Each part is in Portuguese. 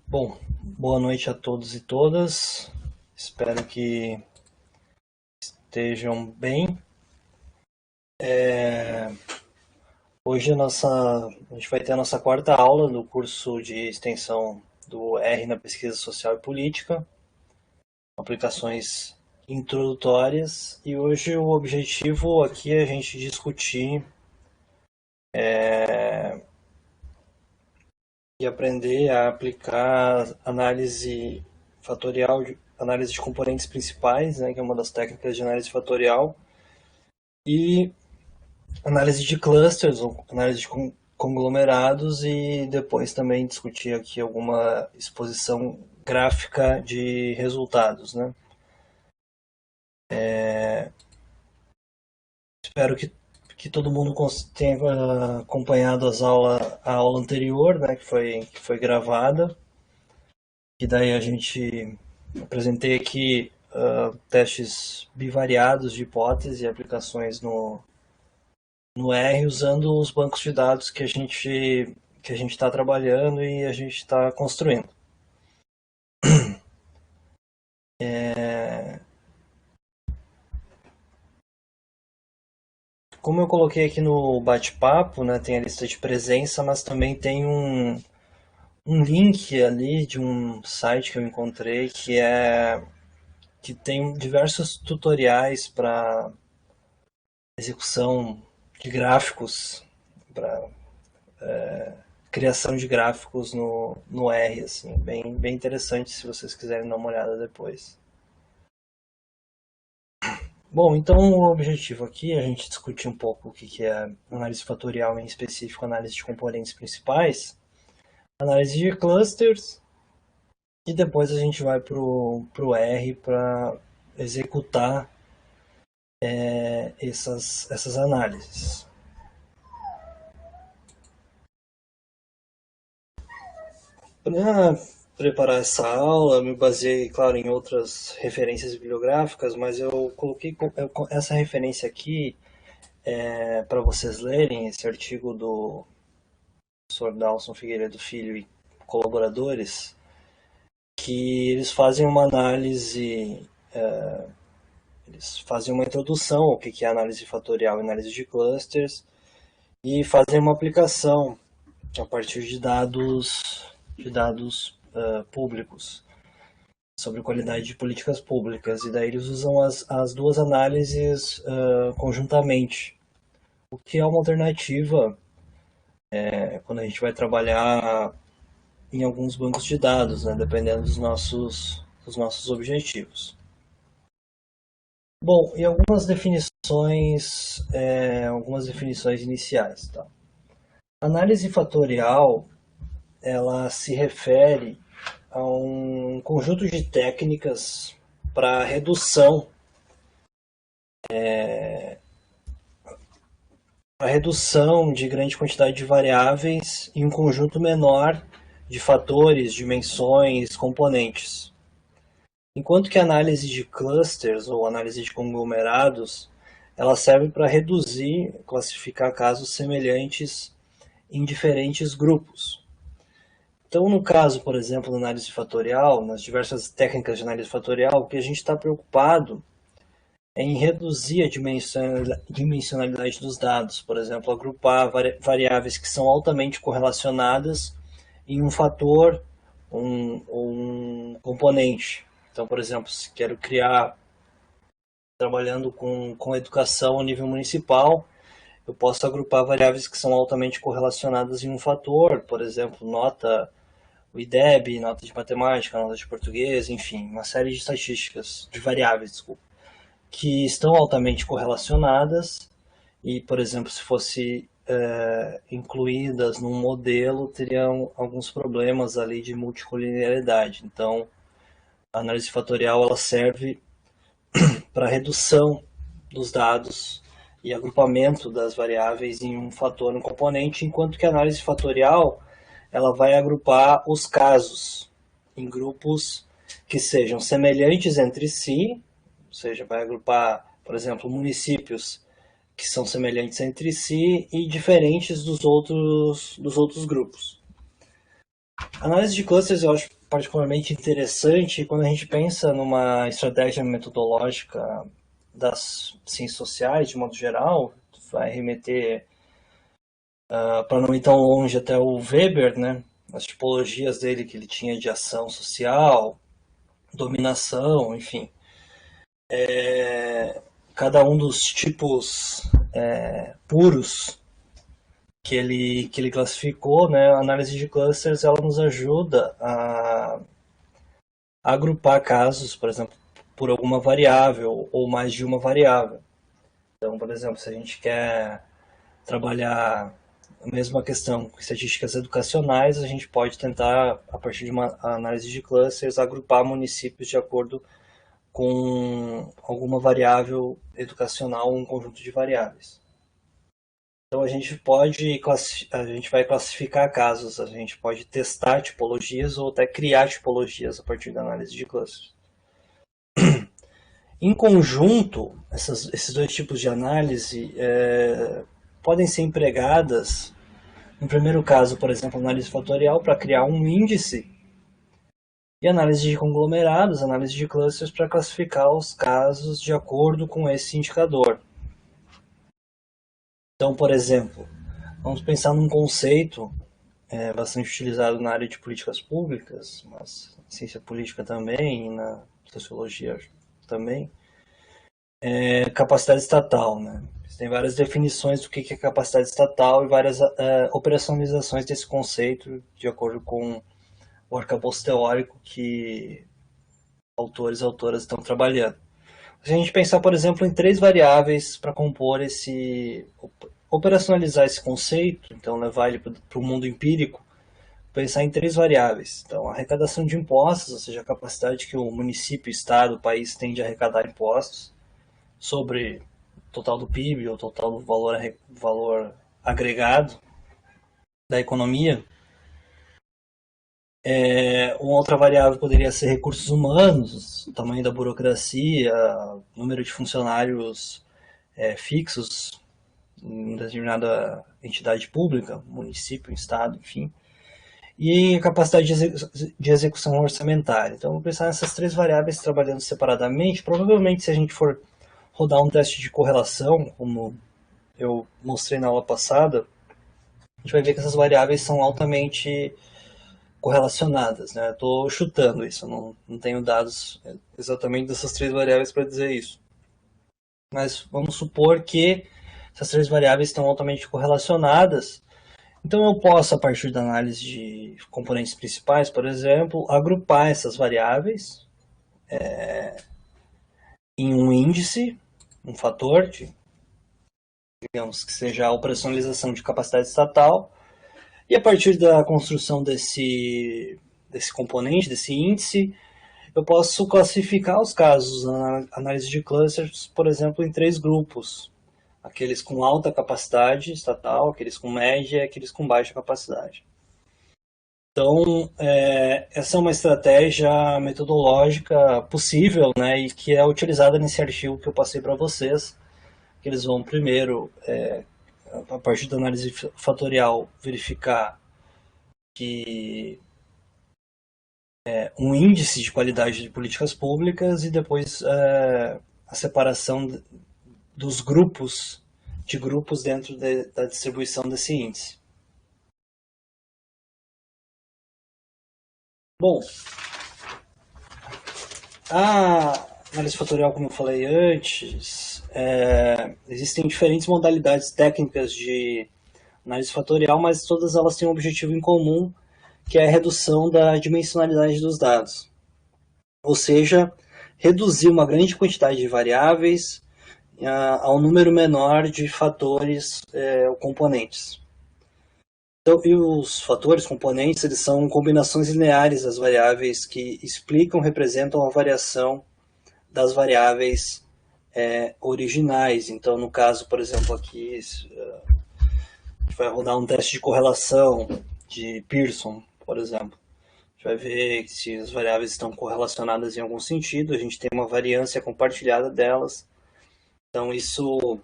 Bom, boa noite a todos e todas. Espero que estejam bem. Hoje a gente vai ter a nossa quarta aula do curso de extensão do R na Pesquisa Social e Política, aplicações introdutórias. E hoje o objetivo aqui é a gente discutir e aprender a aplicar análise fatorial, análise de componentes principais, né, que é uma das técnicas de análise fatorial, e análise de clusters, ou análise de conglomerados, e depois também discutir aqui alguma exposição gráfica de resultados, né? Espero que todo mundo tenha acompanhado a aula anterior, né, que foi gravada, e daí a gente apresentei aqui testes bivariados de hipótese e aplicações no R usando os bancos de dados que a gente está trabalhando e a gente está construindo. Como eu coloquei aqui no bate-papo, né, tem a lista de presença, mas também tem um link ali de um site que eu encontrei que tem diversos tutoriais para execução de gráficos, para criação de gráficos no R, assim, bem interessante se vocês quiserem dar uma olhada depois. Bom, então o objetivo aqui é a gente discutir um pouco o que é análise fatorial, em específico análise de componentes principais, análise de clusters, e depois a gente vai pro R para executar essas análises. Para preparar essa aula, me baseei, claro, em outras referências bibliográficas, mas eu coloquei essa referência aqui para vocês lerem, esse artigo do professor Dalson Figueiredo Filho e colaboradores, que eles fazem uma análise, eles fazem uma introdução ao que é análise fatorial e análise de clusters, e fazem uma aplicação a partir de dados públicos sobre qualidade de políticas públicas. E daí eles usam as duas análises conjuntamente, o que é uma alternativa quando a gente vai trabalhar em alguns bancos de dados, né, dependendo dos nossos objetivos. Bom, e algumas definições iniciais. Tá? Análise fatorial, ela se refere a um conjunto de técnicas para redução de grande quantidade de variáveis em um conjunto menor de fatores, dimensões, componentes. Enquanto que a análise de clusters ou análise de conglomerados, ela serve para reduzir, classificar casos semelhantes em diferentes grupos. Então, no caso, por exemplo, da análise fatorial, nas diversas técnicas de análise fatorial, o que a gente está preocupado é em reduzir a dimensionalidade dos dados, por exemplo, agrupar variáveis que são altamente correlacionadas em um fator ou um componente. Então, por exemplo, se quero criar, trabalhando com educação a nível municipal, eu posso agrupar variáveis que são altamente correlacionadas em um fator, por exemplo, o IDEB, nota de matemática, nota de português, enfim, uma série de estatísticas, de variáveis, desculpa, que estão altamente correlacionadas e, por exemplo, se fosse incluídas num modelo, teriam alguns problemas ali de multicolinearidade. Então, a análise fatorial ela serve para redução dos dados e agrupamento das variáveis em um fator, um componente, enquanto que a análise fatorial ela vai agrupar os casos em grupos que sejam semelhantes entre si, ou seja, vai agrupar, por exemplo, municípios que são semelhantes entre si e diferentes dos outros grupos. A análise de clusters eu acho particularmente interessante quando a gente pensa numa estratégia metodológica das ciências sociais, de modo geral, vai remeter, para não ir tão longe, até o Weber, né? As tipologias dele que ele tinha de ação social, dominação, enfim. Cada um dos tipos puros que ele classificou, né? A análise de clusters, ela nos ajuda a agrupar casos, por exemplo, por alguma variável ou mais de uma variável. Então, por exemplo, se a gente quer trabalhar a mesma questão com estatísticas educacionais, a gente pode tentar, a partir de uma análise de clusters, agrupar municípios de acordo com alguma variável educacional ou um conjunto de variáveis. Então a gente vai classificar casos, a gente pode testar tipologias ou até criar tipologias a partir da análise de clusters. Em conjunto, esses dois tipos de análise podem ser empregadas, no primeiro caso, por exemplo, análise fatorial para criar um índice e análise de conglomerados, análise de clusters para classificar os casos de acordo com esse indicador. Então, por exemplo, vamos pensar num conceito bastante utilizado na área de políticas públicas, mas na ciência política também, e na sociologia também, capacidade estatal, né? Tem várias definições do que é capacidade estatal e várias operacionalizações desse conceito de acordo com o arcabouço teórico que autores e autoras estão trabalhando. Se a gente pensar, por exemplo, em 3 variáveis para compor operacionalizar esse conceito, então levar ele para o mundo empírico, pensar em 3 variáveis. Então, a arrecadação de impostos, ou seja, a capacidade que o município, o estado, o país tem de arrecadar impostos sobre o total do PIB, ou total do valor agregado da economia. Uma outra variável poderia ser recursos humanos, o tamanho da burocracia, número de funcionários fixos em determinada entidade pública, município, estado, enfim. E a capacidade de execução orçamentária. Então, vou pensar nessas 3 variáveis trabalhando separadamente. Provavelmente, se a gente for rodar um teste de correlação, como eu mostrei na aula passada, a gente vai ver que essas variáveis são altamente correlacionadas, né? Estou chutando isso, não tenho dados exatamente dessas 3 variáveis para dizer isso. Mas vamos supor que essas 3 variáveis estão altamente correlacionadas. Então eu posso, a partir da análise de componentes principais, por exemplo, agrupar essas variáveis em um índice, um fator, digamos que seja a operacionalização de capacidade estatal, e a partir da construção desse componente, desse índice, eu posso classificar os casos na análise de clusters, por exemplo, em 3 grupos. Aqueles com alta capacidade estatal, aqueles com média e aqueles com baixa capacidade. Então, essa é uma estratégia metodológica possível, né, e que é utilizada nesse artigo que eu passei para vocês, que eles vão primeiro, a partir da análise fatorial, verificar que um índice de qualidade de políticas públicas e depois a separação dos grupos dentro da distribuição desse índice. Bom, a análise fatorial, como eu falei antes, existem diferentes modalidades técnicas de análise fatorial, mas todas elas têm um objetivo em comum, que é a redução da dimensionalidade dos dados. Ou seja, reduzir uma grande quantidade de variáveis a um número menor de fatores ou componentes. Então, e os fatores, componentes, eles são combinações lineares das variáveis que explicam, representam a variação das variáveis originais. Então, no caso, por exemplo, aqui, a gente vai rodar um teste de correlação de Pearson, por exemplo. A gente vai ver se as variáveis estão correlacionadas em algum sentido, a gente tem uma variância compartilhada delas. Então, isso,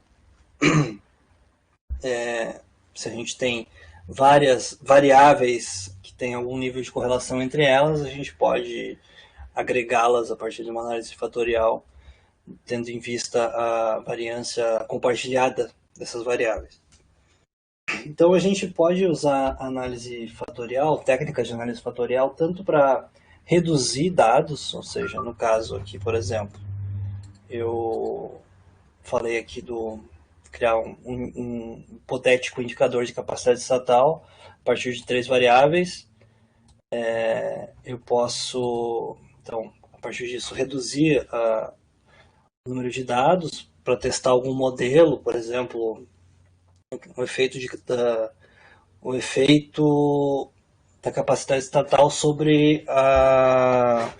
se a gente tem várias variáveis que tem algum nível de correlação entre elas, a gente pode agregá-las a partir de uma análise fatorial, tendo em vista a variância compartilhada dessas variáveis. Então a gente pode usar a análise fatorial, técnicas de análise fatorial, tanto para reduzir dados, ou seja, no caso aqui, por exemplo, eu falei aqui do criar um hipotético indicador de capacidade estatal a partir de 3 variáveis. Eu posso, então, a partir disso, reduzir o número de dados para testar algum modelo, por exemplo, o efeito da capacidade estatal sobre a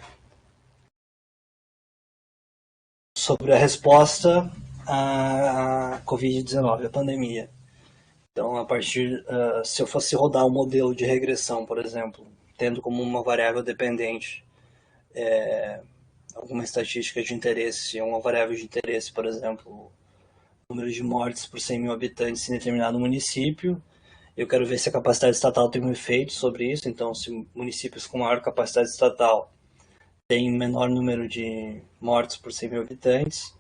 resposta à Covid-19, a pandemia. Então, se eu fosse rodar um modelo de regressão, por exemplo, tendo como uma variável dependente alguma estatística de interesse, uma variável de interesse, por exemplo, número de mortes por 100 mil habitantes em determinado município, eu quero ver se a capacidade estatal tem um efeito sobre isso. Então, se municípios com maior capacidade estatal têm menor número de mortes por 100 mil habitantes,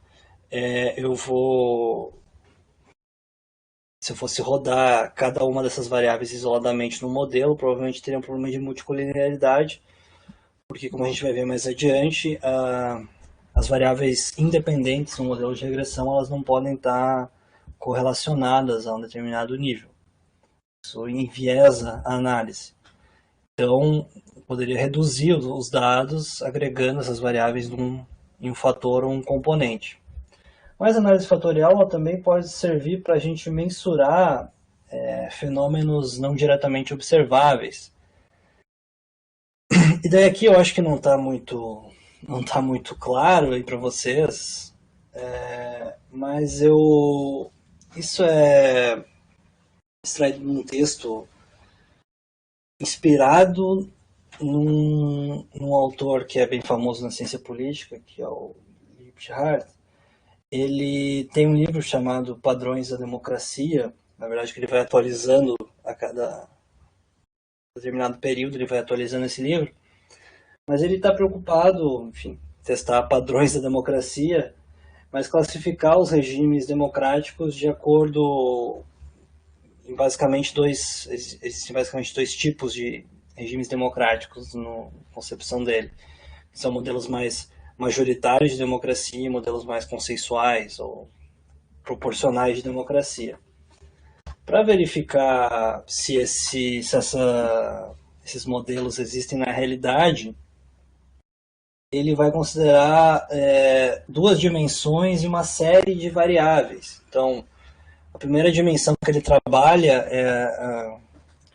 se eu fosse rodar cada uma dessas variáveis isoladamente no modelo, provavelmente teria um problema de multicolinearidade, porque, como a gente vai ver mais adiante, as variáveis independentes no modelo de regressão, elas não podem estar correlacionadas a um determinado nível. Isso enviesa a análise. Então, poderia reduzir os dados agregando essas variáveis em um fator ou um componente. Mas a análise fatorial ela também pode servir para a gente mensurar fenômenos não diretamente observáveis. E daí aqui eu acho que não está muito claro aí para vocês, mas isso é extraído de um texto inspirado num autor que é bem famoso na ciência política, que é o Lipschitz. Ele tem um livro chamado Padrões da Democracia, na verdade que ele vai atualizando a cada determinado período, ele vai atualizando esse livro, mas ele está preocupado, enfim, testar padrões da democracia, mas classificar os regimes democráticos de acordo em existem basicamente dois tipos de regimes democráticos na concepção dele. São modelos mais majoritários de democracia e modelos mais consensuais ou proporcionais de democracia. Para verificar se esses modelos existem na realidade, ele vai considerar duas dimensões e uma série de variáveis. Então, a primeira dimensão que ele trabalha é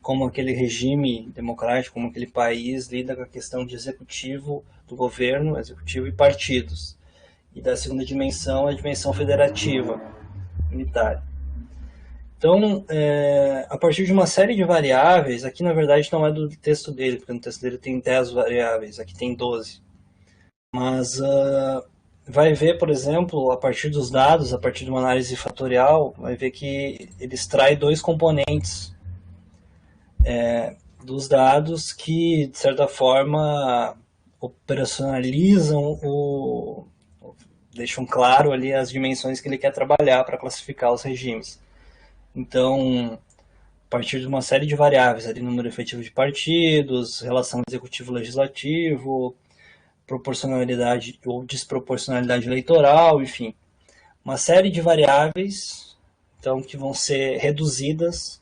como aquele regime democrático, como aquele país lida com a questão de executivo do governo, executivo e partidos. E da segunda dimensão é a dimensão federativa, unitária. Então, a partir de uma série de variáveis, aqui na verdade não é do texto dele, porque no texto dele tem 10 variáveis, aqui tem 12. Mas vai ver, por exemplo, a partir dos dados, a partir de uma análise fatorial, vai ver que ele extrai dois componentes dos dados que, de certa forma, operacionalizam deixam claro ali as dimensões que ele quer trabalhar para classificar os regimes. Então, a partir de uma série de variáveis, ali, número efetivo de partidos, relação executivo-legislativo, proporcionalidade ou desproporcionalidade eleitoral, enfim, uma série de variáveis então, que vão ser reduzidas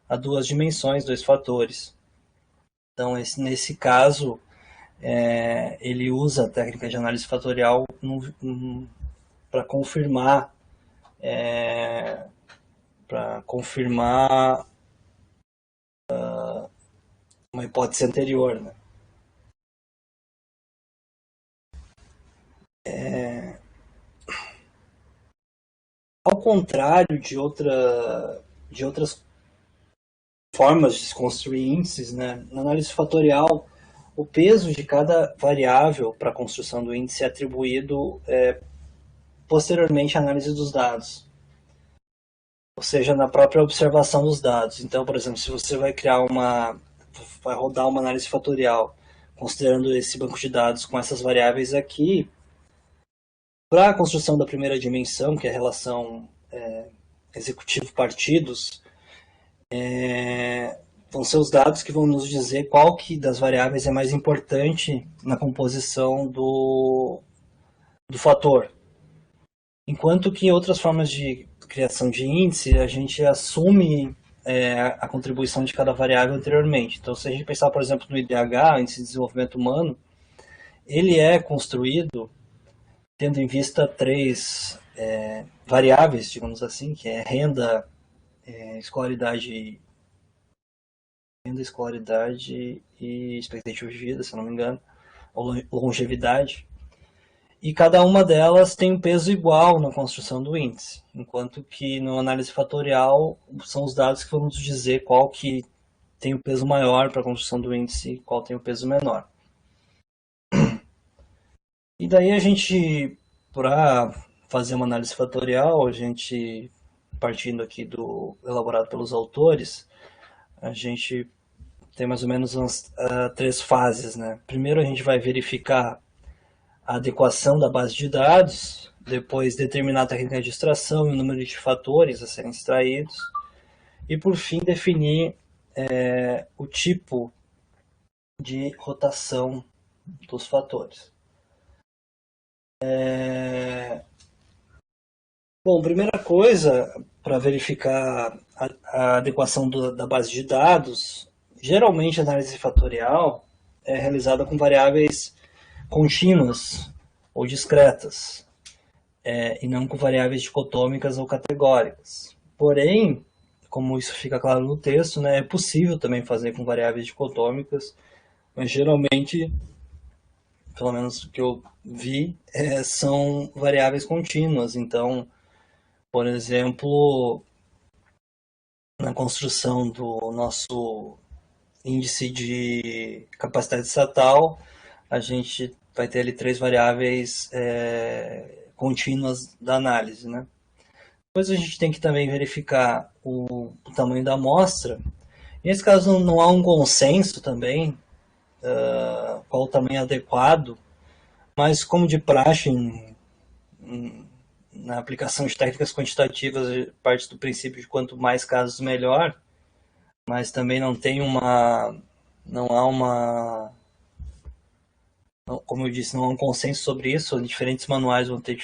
a duas dimensões, dois fatores. Então, nesse caso, ele usa a técnica de análise fatorial para confirmar uma hipótese anterior, né? Ao contrário de outras formas de se construir índices, né? Na análise fatorial, o peso de cada variável para a construção do índice é atribuído posteriormente à análise dos dados, ou seja, na própria observação dos dados. Então, por exemplo, se você vai criar vai rodar uma análise fatorial, considerando esse banco de dados com essas variáveis aqui, para a construção da primeira dimensão, que é a relação executivo-partidos, vão ser os dados que vão nos dizer qual que das variáveis é mais importante na composição do fator. Enquanto que em outras formas de criação de índice, a gente assume a contribuição de cada variável anteriormente. Então, se a gente pensar, por exemplo, no IDH, Índice de Desenvolvimento Humano, ele é construído tendo em vista três variáveis, digamos assim, que é renda, escolaridade e expectativa de vida, se não me engano, ou longevidade. E cada uma delas tem um peso igual na construção do índice, enquanto que no análise fatorial são os dados que vão nos dizer qual que tem o peso maior para a construção do índice e qual tem o peso menor. E daí a gente, para fazer uma análise fatorial, a gente, partindo aqui do elaborado pelos autores, a gente tem mais ou menos umas três fases, né? Primeiro a gente vai verificar a adequação da base de dados, depois determinar a técnica de extração e o número de fatores a serem extraídos, e por fim definir o tipo de rotação dos fatores. Bom, primeira coisa, para verificar a adequação da base de dados, geralmente a análise fatorial é realizada com variáveis contínuas ou discretas, e não com variáveis dicotômicas ou categóricas. Porém, como isso fica claro no texto, né, é possível também fazer com variáveis dicotômicas, mas geralmente, pelo menos o que eu vi, são variáveis contínuas. Então, por exemplo, na construção do nosso índice de capacidade estatal, a gente vai ter ali três variáveis contínuas da análise, né? Depois a gente tem que também verificar o tamanho da amostra. Nesse caso não há um consenso também qual o tamanho adequado, mas como de praxe na aplicação de técnicas quantitativas parte do princípio de quanto mais casos melhor, mas também não há uma, como eu disse, não há um consenso sobre isso. Diferentes manuais vão ter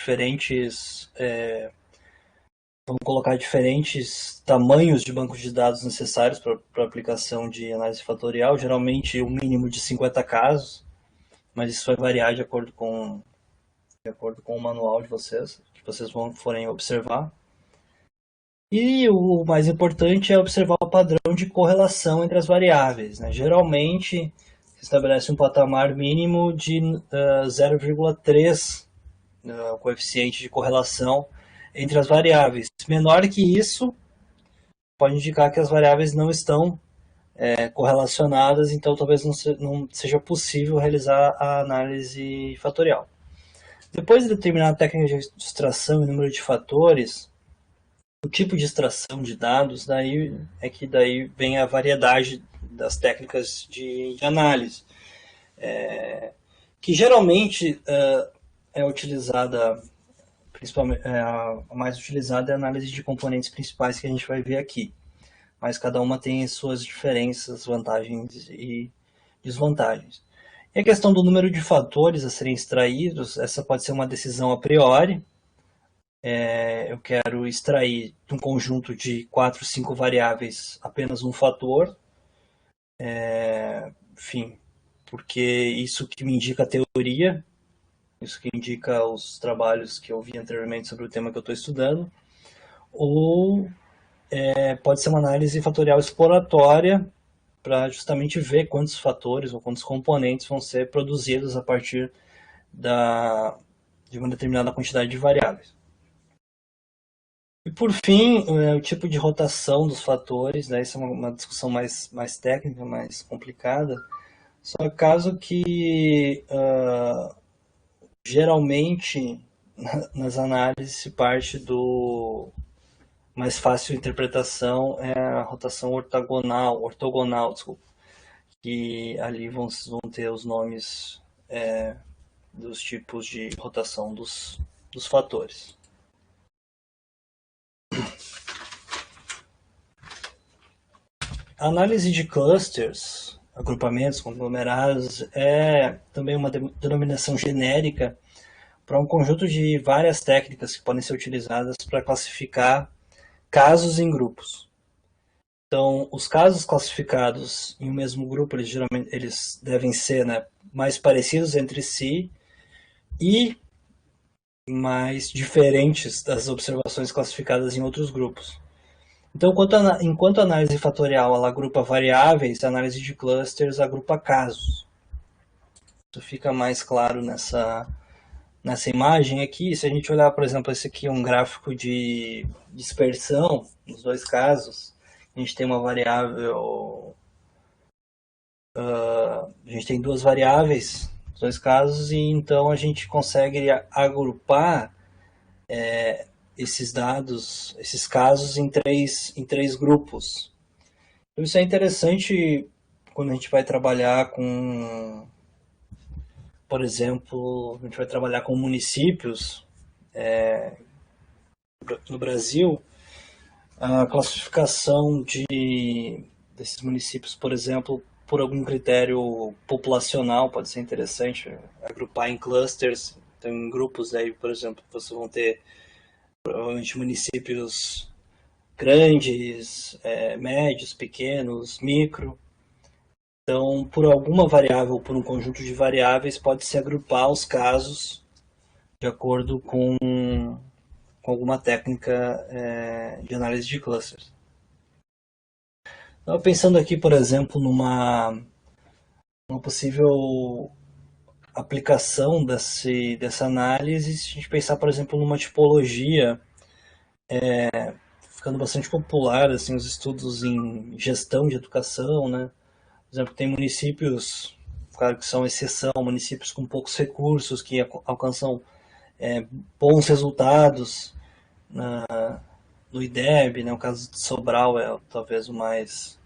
vão colocar diferentes tamanhos de bancos de dados necessários para aplicação de análise fatorial, geralmente um mínimo de 50 casos, mas isso vai variar de acordo com o manual de vocês, que vocês forem observar. E o mais importante é observar o padrão de correlação entre as variáveis, né? Geralmente, se estabelece um patamar mínimo de 0,3 coeficiente de correlação entre as variáveis. Menor que isso, pode indicar que as variáveis não estão correlacionadas, então talvez não seja possível realizar a análise fatorial. Depois de determinar a técnica de extração e número de fatores, o tipo de extração de dados, daí vem a variedade das técnicas de análise, que geralmente é utilizada, principalmente a mais utilizada é a análise de componentes principais que a gente vai ver aqui, mas cada uma tem suas diferenças, vantagens e desvantagens. E a questão do número de fatores a serem extraídos, essa pode ser uma decisão a priori. Eu quero extrair de um conjunto de 4, 5 variáveis apenas um fator, enfim, porque isso que me indica a teoria, isso que indica os trabalhos que eu vi anteriormente sobre o tema que eu estou estudando, ou pode ser uma análise fatorial exploratória para justamente ver quantos fatores ou quantos componentes vão ser produzidos a partir de uma determinada quantidade de variáveis. E por fim, o tipo de rotação dos fatores, né? Isso é uma discussão mais técnica, mais complicada. Só caso que geralmente nas análises se parte do mais fácil interpretação é a rotação ortogonal, desculpa, que ali vão ter os nomes dos tipos de rotação dos fatores. A análise de clusters, agrupamentos, conglomerados, é também uma denominação genérica para um conjunto de várias técnicas que podem ser utilizadas para classificar casos em grupos. Então, os casos classificados em um mesmo grupo, eles devem ser, né, mais parecidos entre si e mais diferentes das observações classificadas em outros grupos. Então, enquanto a análise fatorial ela agrupa variáveis, a análise de clusters agrupa casos. Isso fica mais claro nessa imagem aqui. Se a gente olhar, por exemplo, esse aqui é um gráfico de dispersão, nos dois casos, a gente tem uma variável, a gente tem duas variáveis, nos dois casos, e então a gente consegue agrupar esses dados, esses casos em três grupos. Então, isso é interessante quando a gente vai trabalhar com, por exemplo, a gente vai trabalhar com municípios no Brasil. A classificação desses municípios, por exemplo, por algum critério populacional pode ser interessante, agrupar em clusters, então em grupos aí, por exemplo, vocês vão ter provavelmente municípios grandes, médios, pequenos, micro. Então, por alguma variável, por um conjunto de variáveis, pode-se agrupar os casos de acordo com alguma técnica de análise de clusters. Então, pensando aqui, por exemplo, numa possível aplicação dessa análise, se a gente pensar, por exemplo, numa tipologia, ficando bastante popular, assim, os estudos em gestão de educação, né? Por exemplo, tem municípios, claro que são exceção, municípios com poucos recursos, que alcançam bons resultados no IDEB, né? O caso de Sobral é talvez o mais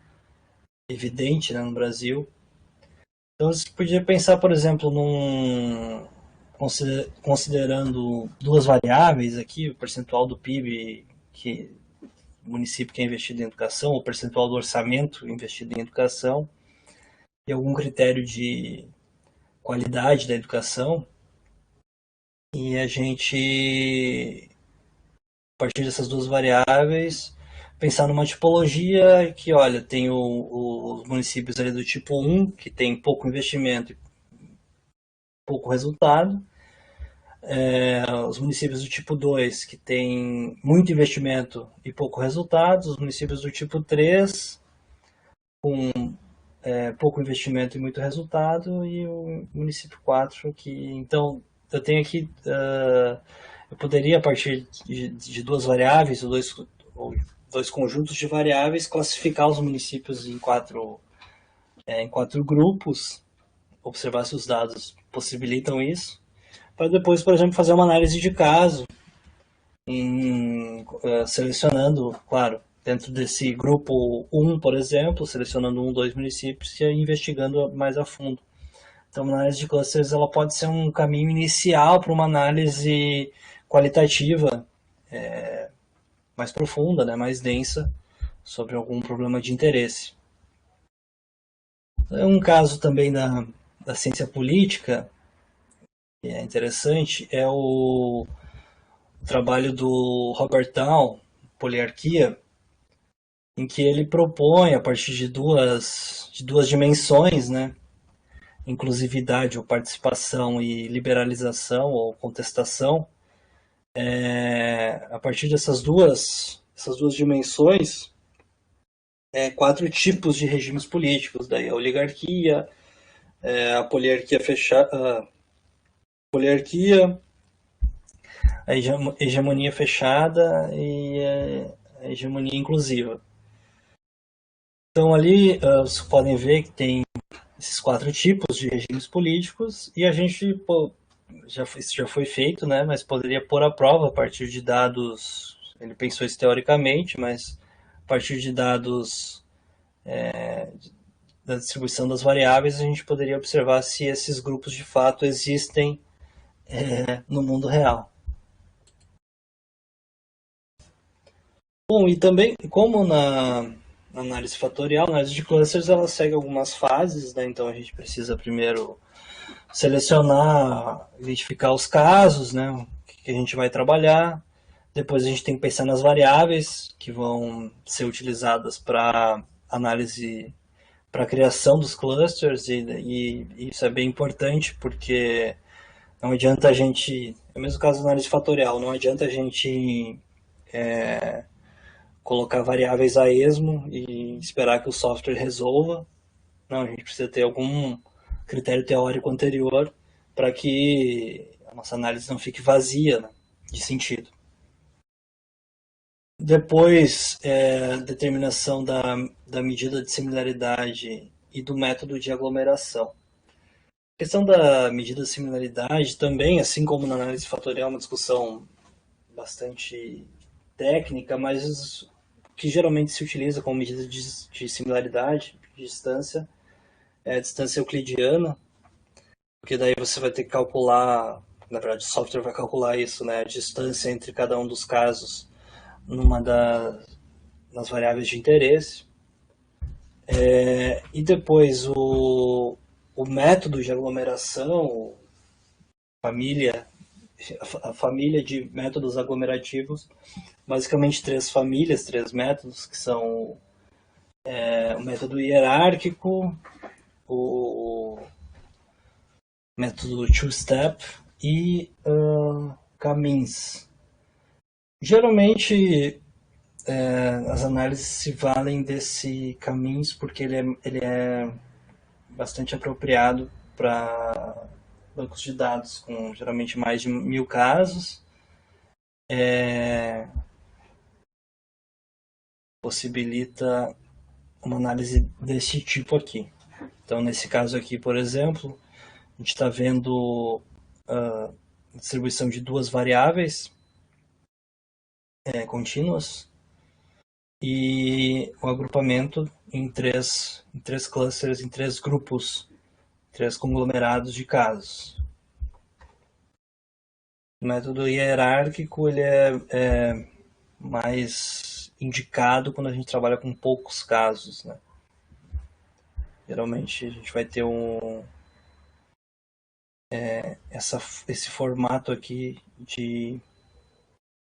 evidente, né, no Brasil. Então você podia pensar, por exemplo, considerando duas variáveis aqui, o percentual do PIB que o município que é investido em educação, o percentual do orçamento investido em educação, e algum critério de qualidade da educação. E a gente, a partir dessas duas variáveis, pensar numa tipologia que, olha, tem os municípios ali do tipo 1, que tem pouco investimento e pouco resultado, os municípios do tipo 2, que tem muito investimento e pouco resultado, os municípios do tipo 3, com pouco investimento e muito resultado, e o município 4, que, então, eu tenho aqui, eu poderia, a partir de duas variáveis, ou dois conjuntos de variáveis, classificar os municípios em quatro grupos, observar se os dados possibilitam isso, para depois, por exemplo, fazer uma análise de caso, selecionando, claro, dentro desse grupo 1, por exemplo, selecionando 2 municípios e investigando mais a fundo. Então, a análise de clusters ela pode ser um caminho inicial para uma análise qualitativa mais profunda, né, mais densa, sobre algum problema de interesse. Um caso também da ciência política, que é interessante, é o trabalho do Robert Down, Poliarquia, em que ele propõe, a partir de duas dimensões, né, inclusividade ou participação e liberalização ou contestação, a partir dessas duas dimensões, quatro tipos de regimes políticos, daí a oligarquia, a poliarquia fechada, a hegemonia fechada e a hegemonia inclusiva. Então ali vocês podem ver que tem esses quatro tipos de regimes políticos e a gente isso já foi feito, né? Mas poderia pôr à prova a partir de dados. Ele pensou isso teoricamente, mas a partir de dados da distribuição das variáveis, a gente poderia observar se esses grupos de fato existem no mundo real. Bom, e também, como na análise fatorial, na análise de clusters, ela segue algumas fases, né? Então a gente precisa primeiro selecionar, identificar os casos, né? O que a gente vai trabalhar. Depois a gente tem que pensar nas variáveis que vão ser utilizadas para análise, para a criação dos clusters, e isso é bem importante porque não adianta a gente, é o mesmo caso da análise fatorial, não adianta a gente colocar variáveis a esmo e esperar que o software resolva. Não, a gente precisa ter algum critério teórico anterior para que a nossa análise não fique vazia, né, de sentido. Depois, determinação da medida de similaridade e do método de aglomeração. A questão da medida de similaridade também, assim como na análise fatorial, é uma discussão bastante técnica, mas o que geralmente se utiliza como medida de similaridade, de distância, é a distância euclidiana, porque daí você vai ter que calcular, na verdade o software vai calcular isso, né, a distância entre cada um dos casos nas variáveis de interesse. E depois o método de aglomeração, a família de métodos aglomerativos, basicamente três famílias, três métodos, que são o método hierárquico, o método two-step e caminhos. Geralmente as análises se valem desse caminhos porque ele é bastante apropriado para bancos de dados com geralmente mais de 1000 casos. Possibilita uma análise desse tipo aqui. Então, nesse caso aqui, por exemplo, a gente está vendo a distribuição de duas variáveis contínuas e o agrupamento em três clusters, em três grupos, três conglomerados de casos. O método hierárquico ele é mais indicado quando a gente trabalha com poucos casos, né? Geralmente a gente vai ter esse formato aqui de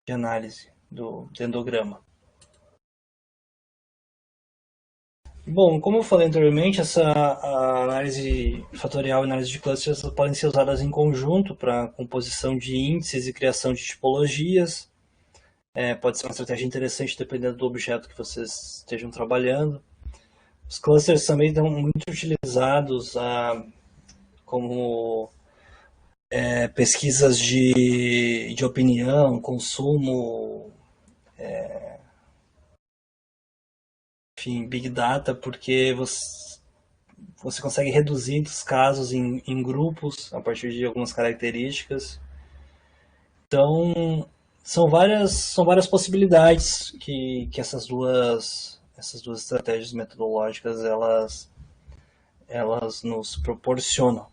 análise do dendrograma. Bom, como eu falei anteriormente, a análise fatorial e análise de clusters podem ser usadas em conjunto para composição de índices e criação de tipologias. Pode ser uma estratégia interessante dependendo do objeto que vocês estejam trabalhando. Os clusters também estão muito utilizados como pesquisas de opinião, consumo, enfim, Big Data, porque você consegue reduzir os casos em grupos a partir de algumas características. Então, são várias possibilidades que essas duas estratégias metodológicas elas nos proporcionam.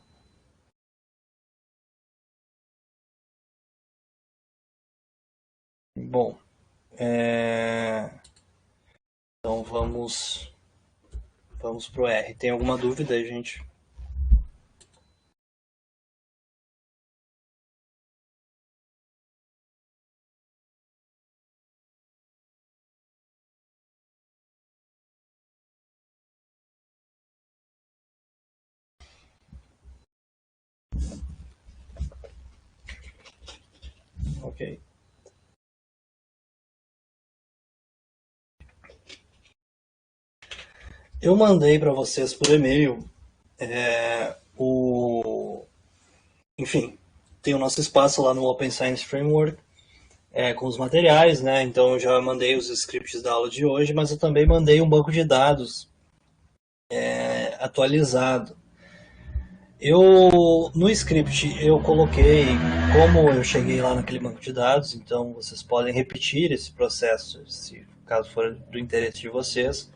Bom, então vamos pro R. Tem alguma dúvida aí, gente? Ok. Eu mandei para vocês por e-mail enfim, tem o nosso espaço lá no Open Science Framework com os materiais, né? Então eu já mandei os scripts da aula de hoje, mas eu também mandei um banco de dados atualizado. No script eu coloquei como eu cheguei lá naquele banco de dados, então vocês podem repetir esse processo, se caso for do interesse de vocês,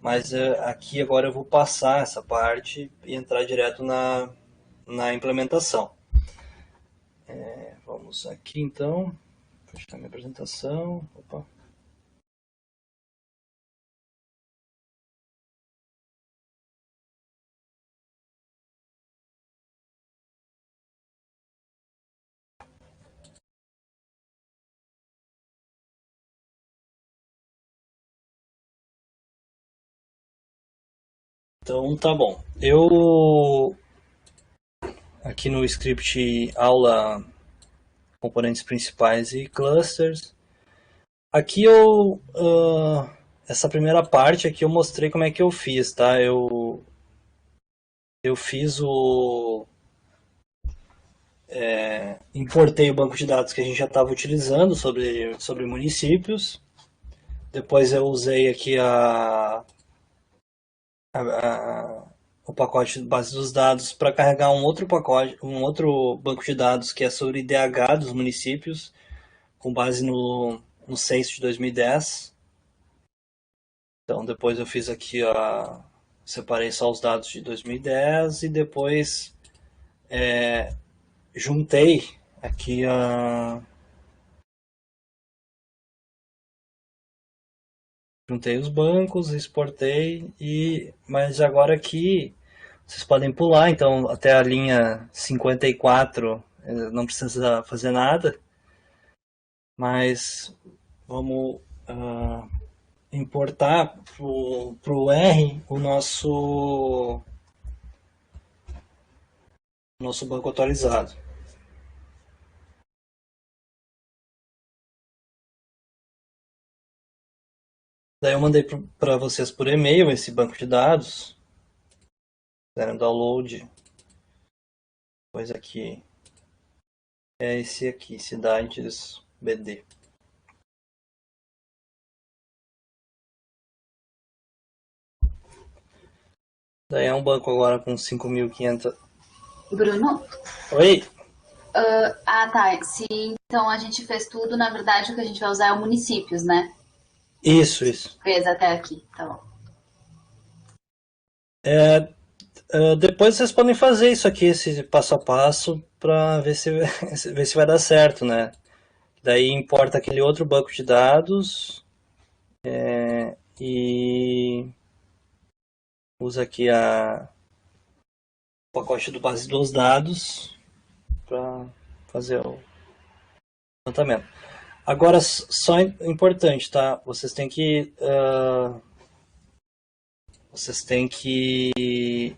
mas aqui agora eu vou passar essa parte e entrar direto na implementação. Vamos aqui então, fechar minha apresentação. Opa. Então tá bom. Eu aqui no script aula componentes principais e clusters. Aqui essa primeira parte aqui eu mostrei como é que eu fiz, tá? Eu fiz importei o banco de dados que a gente já estava utilizando sobre municípios. Depois eu usei aqui o pacote de base dos dados para carregar um outro pacote, um outro banco de dados que é sobre IDH dos municípios, com base no censo de 2010. Então depois eu fiz aqui separei só os dados de 2010 e depois juntei aqui juntei os bancos, exportei mas agora aqui vocês podem pular, então até a linha 54 não precisa fazer nada, mas vamos importar para o R o nosso banco atualizado. Daí eu mandei para vocês por e-mail esse banco de dados. Fizeram download. Pois aqui é esse aqui, Cidades BD. Daí é um banco agora com 5.500. Bruno? Oi? Tá. Sim, então a gente fez tudo. Na verdade, o que a gente vai usar é o municípios, né? Isso. Fez até aqui, tá bom. Depois vocês podem fazer isso aqui, esse passo a passo, para ver ver se vai dar certo, né? Daí importa aquele outro banco de dados e usa aqui o pacote do base dos dados para fazer o levantamento. Agora, só importante, tá? Vocês têm que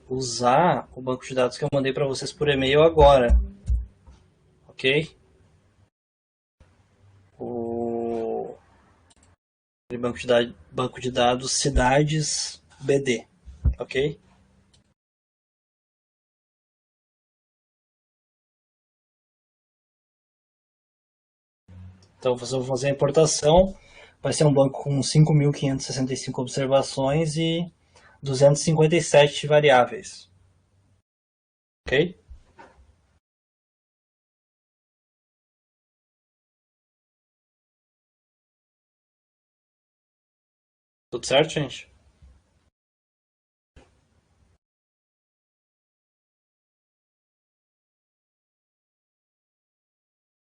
usar o banco de dados que eu mandei para vocês por e-mail agora, ok? Aquele banco de dados Cidades BD, ok? Então, vocês vão fazer a importação, vai ser um banco com 5.565 observações e 257 variáveis. Ok? Tudo certo, gente?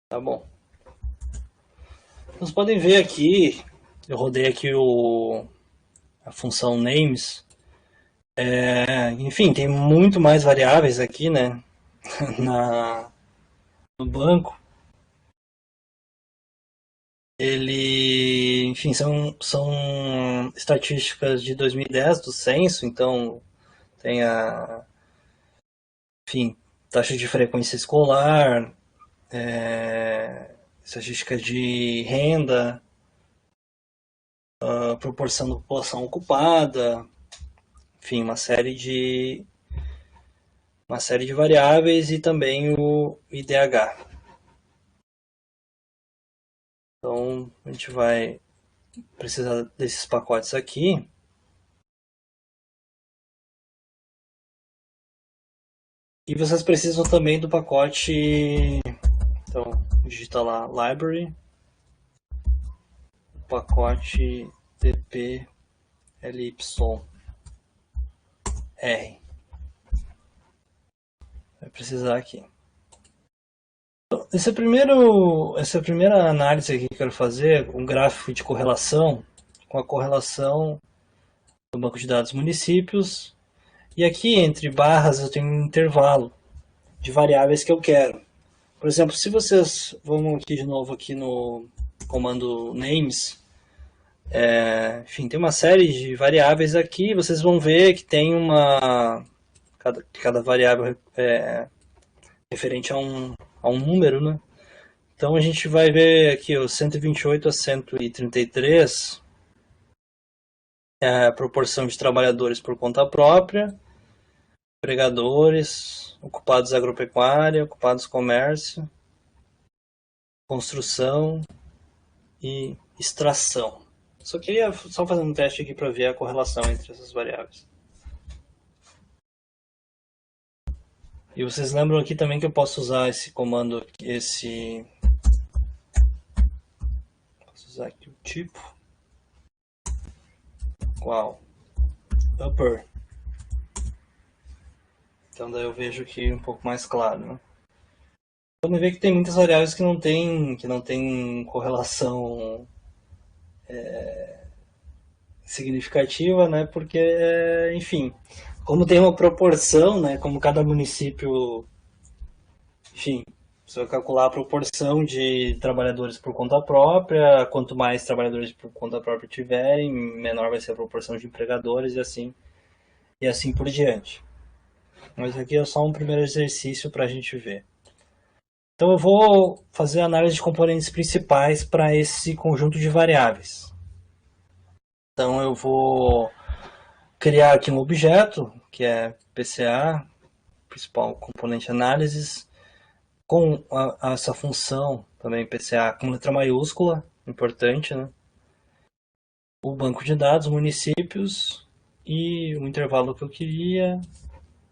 Tá bom. Vocês podem ver aqui, eu rodei aqui a função names. Enfim, tem muito mais variáveis aqui, né? No banco. Enfim, são estatísticas de 2010 do censo, então tem enfim, taxa de frequência escolar, estatísticas de renda, proporção da população ocupada, enfim, uma série de variáveis e também o IDH. Então, a gente vai precisar desses pacotes aqui. E vocês precisam também do pacote, então, digita lá, library, pacote dp LYR. Vai precisar aqui. Então, essa primeira análise aqui que eu quero fazer, um gráfico de correlação, com a correlação do banco de dados municípios. E aqui entre barras eu tenho um intervalo de variáveis que eu quero. Por exemplo, se vocês, vamos aqui de novo aqui no comando names, enfim, tem uma série de variáveis aqui, vocês vão ver que tem cada variável referente a um número, né? Então a gente vai ver aqui o 128 a 133, a proporção de trabalhadores por conta própria, empregadores, ocupados agropecuária, ocupados comércio, construção e extração. Só queria só fazer um teste aqui para ver a correlação entre essas variáveis. E vocês lembram aqui também que eu posso usar esse comando, posso usar aqui o tipo, qual? Upper. Então daí eu vejo aqui um pouco mais claro, né? Vamos ver que tem muitas variáveis que não tem correlação significativa, né? Porque, enfim, como tem uma proporção, né? Como cada município, enfim, você vai calcular a proporção de trabalhadores por conta própria, quanto mais trabalhadores por conta própria tiverem, menor vai ser a proporção de empregadores e assim por diante. Mas aqui é só um primeiro exercício para a gente ver. Então eu vou fazer a análise de componentes principais para esse conjunto de variáveis. Então eu vou criar aqui um objeto, que é PCA, principal componente análises, com essa função também PCA com letra maiúscula, importante, né? O banco de dados, municípios e o intervalo que eu queria,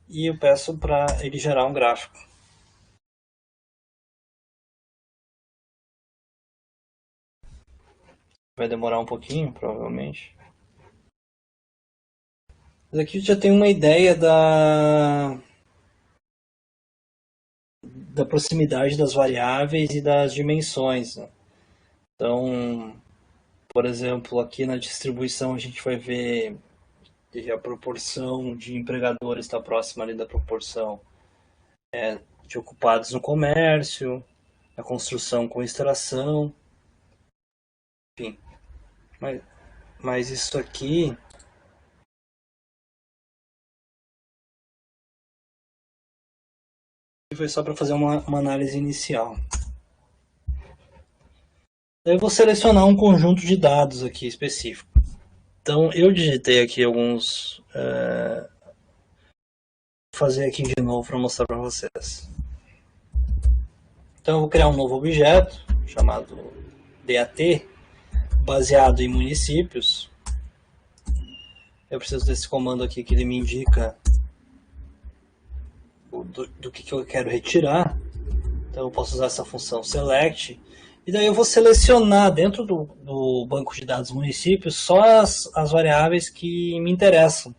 e eu peço para ele gerar um gráfico. Vai demorar um pouquinho, provavelmente. Mas aqui já tem uma ideia da proximidade das variáveis e das dimensões, né? Então, por exemplo, aqui na distribuição a gente vai ver que a proporção de empregadores está próxima ali da proporção de ocupados no comércio, a construção com extração, enfim. Mas isso aqui foi só para fazer uma análise inicial. Eu vou selecionar um conjunto de dados aqui específico. Então eu digitei aqui alguns. Vou fazer aqui de novo para mostrar para vocês. Então eu vou criar um novo objeto chamado DAT, baseado em municípios. Eu preciso desse comando aqui que ele me indica do que eu quero retirar. Então eu posso usar essa função select. E daí eu vou selecionar dentro do banco de dados municípios só as variáveis que me interessam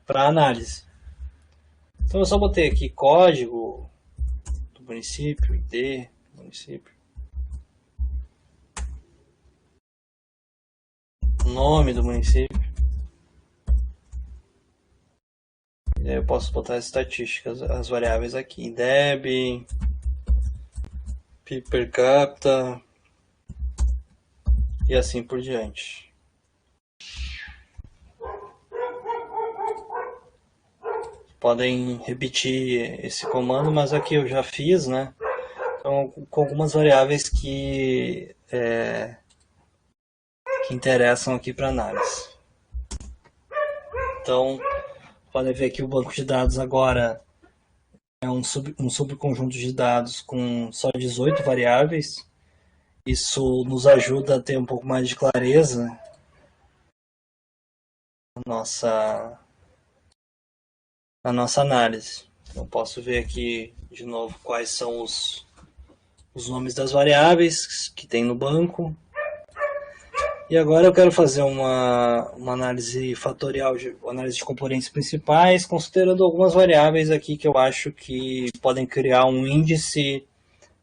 para análise. Então eu só botei aqui código do município, ID do município, nome do município. E aí eu posso botar as estatísticas, as variáveis aqui, DEB, PIB per capita e assim por diante. Podem repetir esse comando, mas aqui eu já fiz, né? Então, com algumas variáveis que interessam aqui para análise. Então, podem ver que o banco de dados agora é um subconjunto de dados com só 18 variáveis. Isso nos ajuda a ter um pouco mais de clareza na nossa análise. Eu posso ver aqui de novo quais são os nomes das variáveis que tem no banco. E agora eu quero fazer uma análise fatorial, uma análise de componentes principais, considerando algumas variáveis aqui que eu acho que podem criar um índice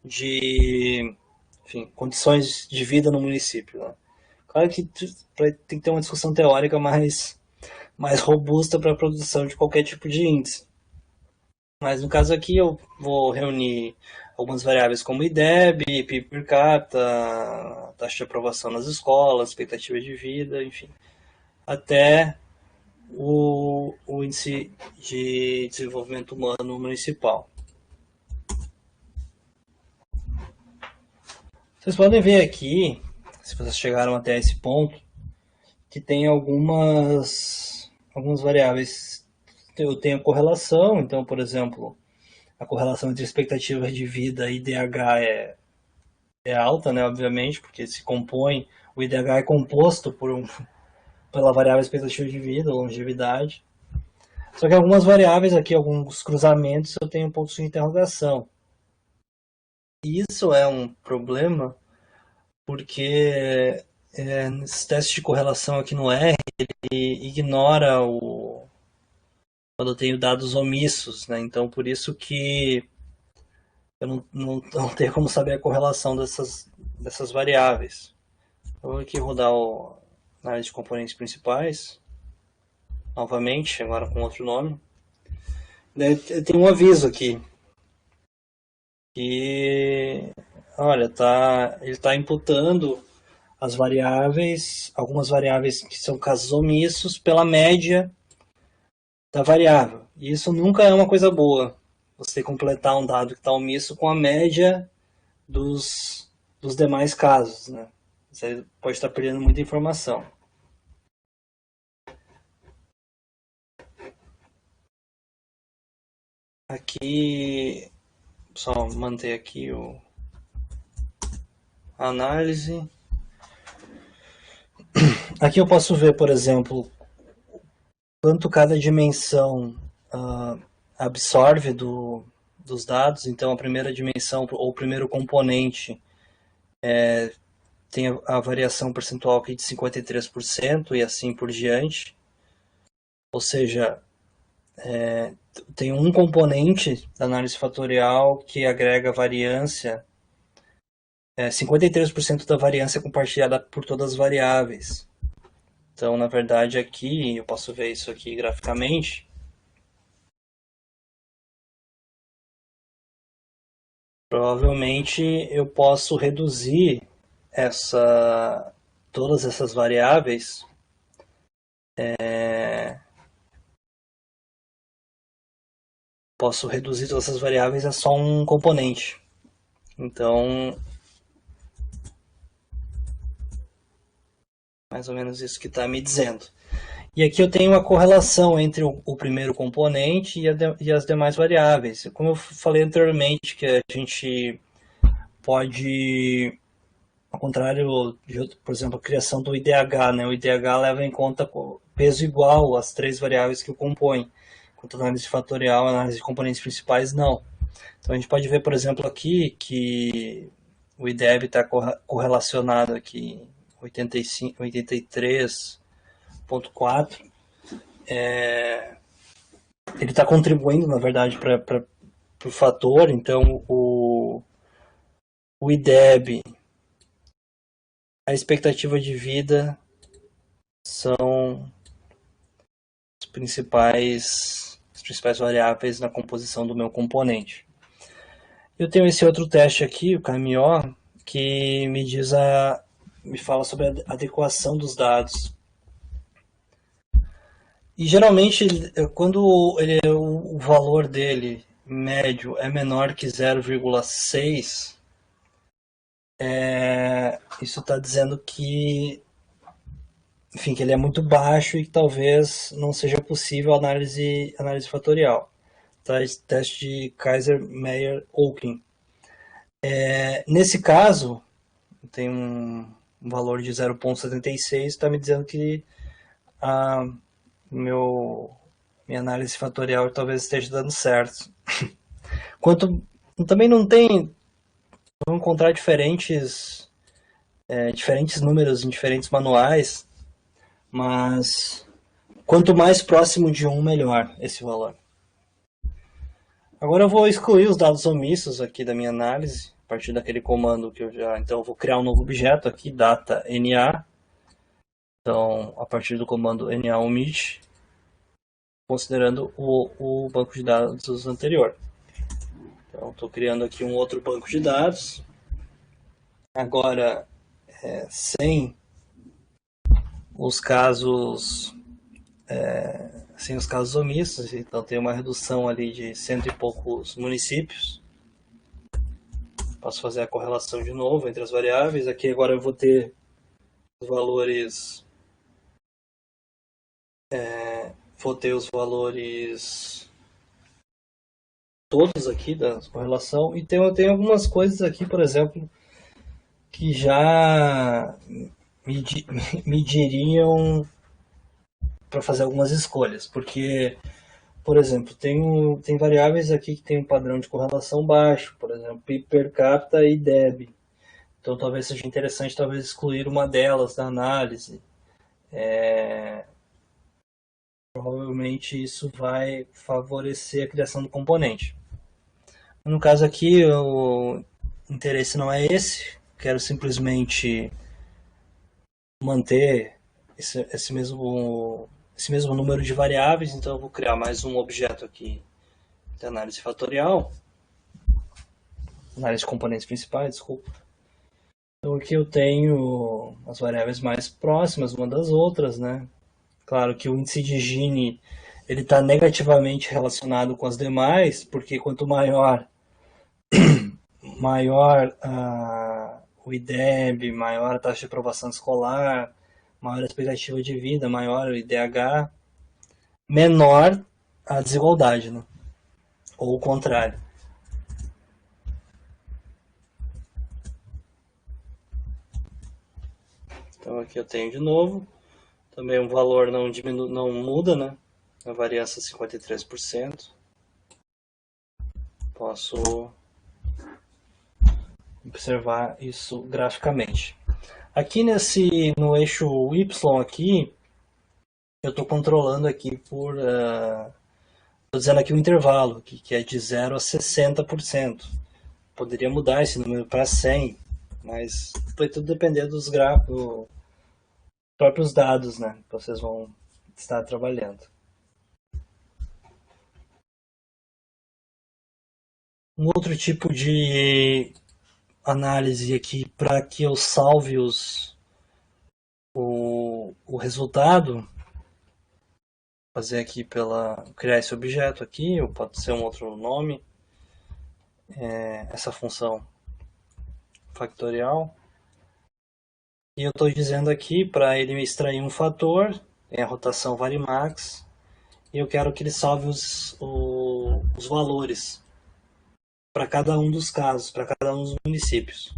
de, enfim, condições de vida no município, né? Claro que tem que ter uma discussão teórica mais robusta para a produção de qualquer tipo de índice. Mas no caso aqui eu vou reunir algumas variáveis como IDEB, PIB per capita, taxa de aprovação nas escolas, expectativa de vida, enfim, até o índice de desenvolvimento humano municipal. Vocês podem ver aqui, se vocês chegaram até esse ponto, que tem algumas variáveis. Eu tenho correlação, então, por exemplo, a correlação entre expectativa de vida e IDH é alta, né, obviamente, porque o IDH é composto pela variável expectativa de vida, longevidade. Só que algumas variáveis aqui, alguns cruzamentos, eu tenho pontos de interrogação. E isso é um problema porque nesses testes de correlação aqui no R, ele ignora quando eu tenho dados omissos, né? Então, por isso que eu não tenho como saber a correlação dessas variáveis. Eu vou aqui rodar a análise de componentes principais, novamente, agora com outro nome. Tem um aviso aqui, que, olha, ele está imputando algumas variáveis que são casos omissos, pela média da variável. E isso nunca é uma coisa boa, você completar um dado que está omisso com a média dos demais casos, né? Você pode estar perdendo muita informação. Aqui, só manter aqui a análise. Aqui eu posso ver, por exemplo, quanto cada dimensão absorve dos dados. Então, a primeira dimensão, ou o primeiro componente, tem a variação percentual aqui de 53% e assim por diante. Ou seja, tem um componente da análise fatorial que agrega variância, 53% da variância é compartilhada por todas as variáveis. Então, na verdade, aqui, eu posso ver isso aqui graficamente. Provavelmente eu posso reduzir todas essas variáveis a só um componente. Então, mais ou menos isso que está me dizendo. E aqui eu tenho uma correlação entre o primeiro componente e as demais variáveis. Como eu falei anteriormente, que a gente pode, ao contrário de, por exemplo, a criação do IDH, né? O IDH leva em conta peso igual às três variáveis que o compõem, enquanto a análise fatorial, a análise de componentes principais, não. Então a gente pode ver, por exemplo, aqui que o IDEB está correlacionado aqui 83,4. Ele está contribuindo, na verdade, para o fator. Então o IDEB, a expectativa de vida são as principais variáveis na composição do meu componente. Eu tenho esse outro teste aqui, o KMO, que me fala sobre a adequação dos dados. E geralmente, quando o valor dele médio é menor que 0,6, isso está dizendo que, enfim, que ele é muito baixo e que talvez não seja possível análise fatorial. Teste de Kaiser-Meyer-Oaking. Nesse caso, tem um valor de 0,76, está me dizendo que minha análise fatorial talvez esteja dando certo. Também não tem, vou encontrar diferentes diferentes números em diferentes manuais, mas quanto mais próximo de 1, melhor esse valor. Agora eu vou excluir os dados omissos aqui da minha análise, a partir daquele comando que eu já... Então eu vou criar um novo objeto aqui, data NA. Então, a partir do comando NA omit, considerando o banco de dados anterior. Então, estou criando aqui um outro banco de dados. Agora, sem os casos omissos, então tem uma redução ali de 100 e poucos municípios. Posso fazer a correlação de novo entre as variáveis. Aqui agora eu vou ter os valores... todos aqui da correlação. E eu tenho algumas coisas aqui, por exemplo, que já me diriam para fazer algumas escolhas, porque, por exemplo, tem variáveis aqui que tem um padrão de correlação baixo, por exemplo, PIB per capita e DEB. Então talvez seja interessante excluir uma delas da análise. Provavelmente isso vai favorecer a criação do componente. No caso aqui, o interesse não é esse, quero simplesmente manter esse mesmo número de variáveis, então eu vou criar mais um objeto aqui de análise fatorial, análise de componentes principais, desculpa. Então aqui eu tenho as variáveis mais próximas uma das outras, né? Claro que o índice de Gini ele está negativamente relacionado com as demais, porque quanto maior o IDEB, maior a taxa de aprovação escolar, maior a expectativa de vida, maior o IDH, menor a desigualdade, né? Ou o contrário. Então aqui eu tenho de novo, também o valor não muda, né? A variância 53%. Posso observar isso graficamente. Aqui no eixo Y aqui, eu estou controlando aqui por... Estou dizendo aqui o intervalo, que é de 0 a 60%. Poderia mudar esse número para 100, mas vai tudo depender dos próprios dados, né, que vocês vão estar trabalhando. Um outro tipo de análise aqui para que eu salve o resultado, fazer aqui criar esse objeto aqui, ou pode ser um outro nome, essa função factorial. E eu estou dizendo aqui para ele me extrair um fator, tem a rotação varimax, e eu quero que ele salve os valores para cada um dos casos, para cada um dos municípios.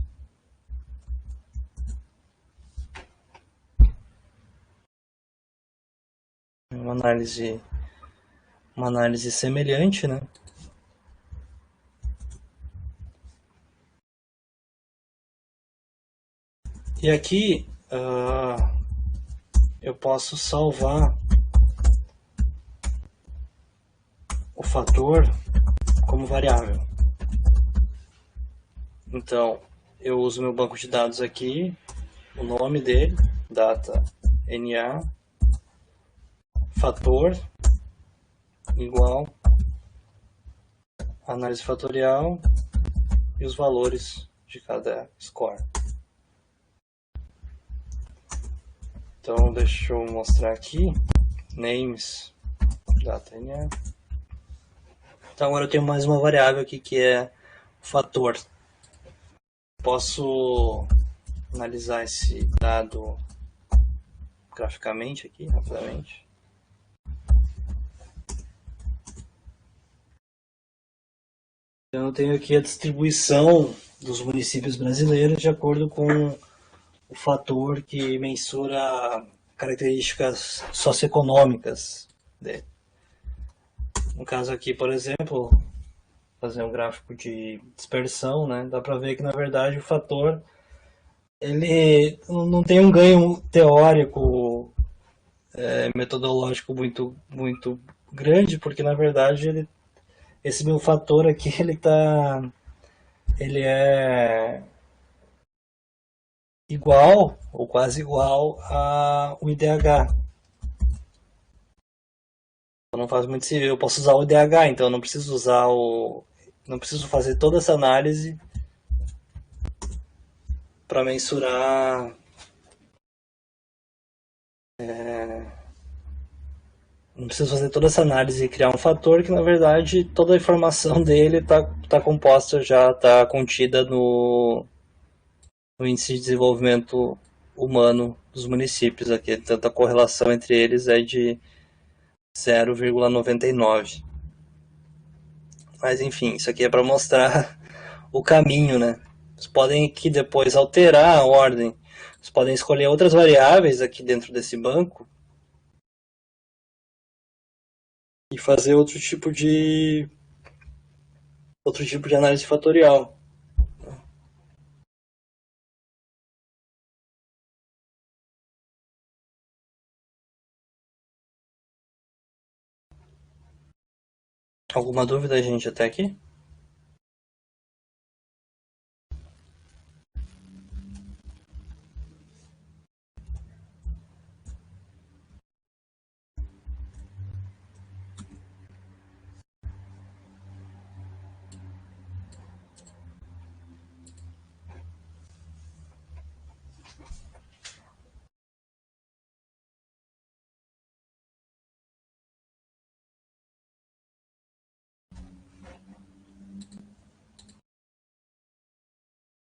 Uma análise semelhante, né? E aqui eu posso salvar o fator como variável. Então, eu uso meu banco de dados aqui, o nome dele, data NA, fator, igual, análise fatorial e os valores de cada score. Então, deixa eu mostrar aqui, names, data NA. Então, agora eu tenho mais uma variável aqui que é o fator. Posso analisar esse dado graficamente aqui, rapidamente. Então, eu tenho aqui a distribuição dos municípios brasileiros de acordo com o fator que mensura características socioeconômicas dele. No caso aqui, por exemplo, fazer um gráfico de dispersão, né? Dá para ver que na verdade o fator ele não tem um ganho teórico, metodológico muito grande, porque na verdade esse meu fator aqui ele é igual ou quase igual ao IDH. Então não faz muito sentido. Eu posso usar o IDH, então eu não preciso não preciso fazer toda essa análise para mensurar. Não preciso fazer toda essa análise e criar um fator que, na verdade, toda a informação dele tá composta, já está contida no índice de desenvolvimento humano dos municípios aqui. Tanto a correlação entre eles é de 0,99. Mas, enfim, isso aqui é para mostrar o caminho, né? Vocês podem aqui depois alterar a ordem. Vocês podem escolher outras variáveis aqui dentro desse banco e fazer outro tipo de análise fatorial. Alguma dúvida, gente, até aqui?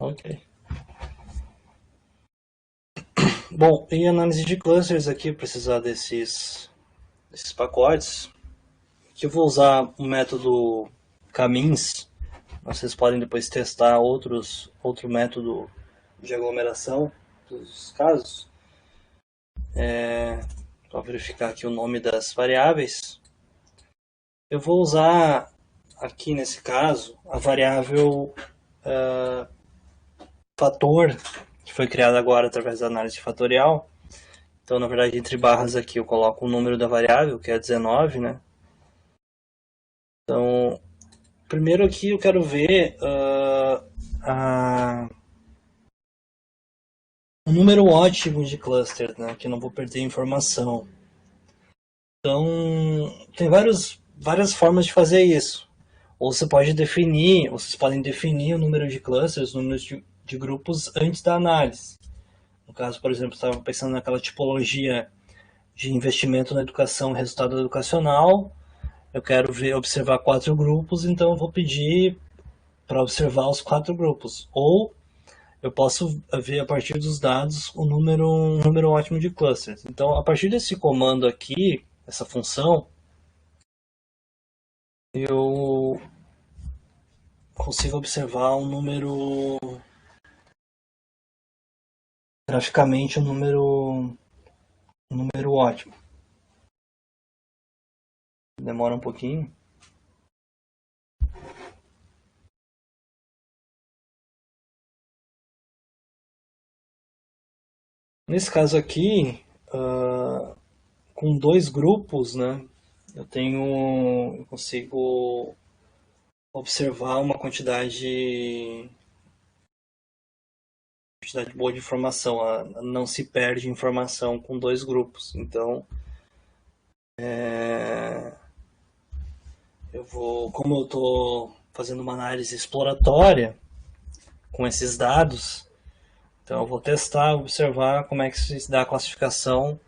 Ok. Bom, em análise de clusters aqui, precisar desses pacotes, que eu vou usar o método Camins. Vocês podem depois testar outro método de aglomeração dos casos. Para verificar aqui o nome das variáveis. Eu vou usar aqui nesse caso a variável fator, que foi criada agora através da análise fatorial. Então, na verdade, entre barras aqui eu coloco o número da variável, que é 19, né? Então, primeiro aqui eu quero ver um número ótimo de cluster, né? Que não vou perder informação. Então, tem várias formas de fazer isso. Ou vocês podem definir o número de clusters, o número de grupos antes da análise. No caso, por exemplo, estava pensando naquela tipologia de investimento na educação, resultado educacional. Eu quero observar 4 grupos, então eu vou pedir para observar os 4 grupos. Ou eu posso ver a partir dos dados um número ótimo de clusters. Então, a partir desse comando aqui, essa função, eu consigo observar graficamente um número ótimo. Demora um pouquinho. Nesse caso aqui, com 2 grupos, né, eu consigo observar uma quantidade boa de informação. Não se perde informação com 2 grupos. Então, como eu estou fazendo uma análise exploratória com esses dados, então eu vou testar, observar como é que se dá a classificação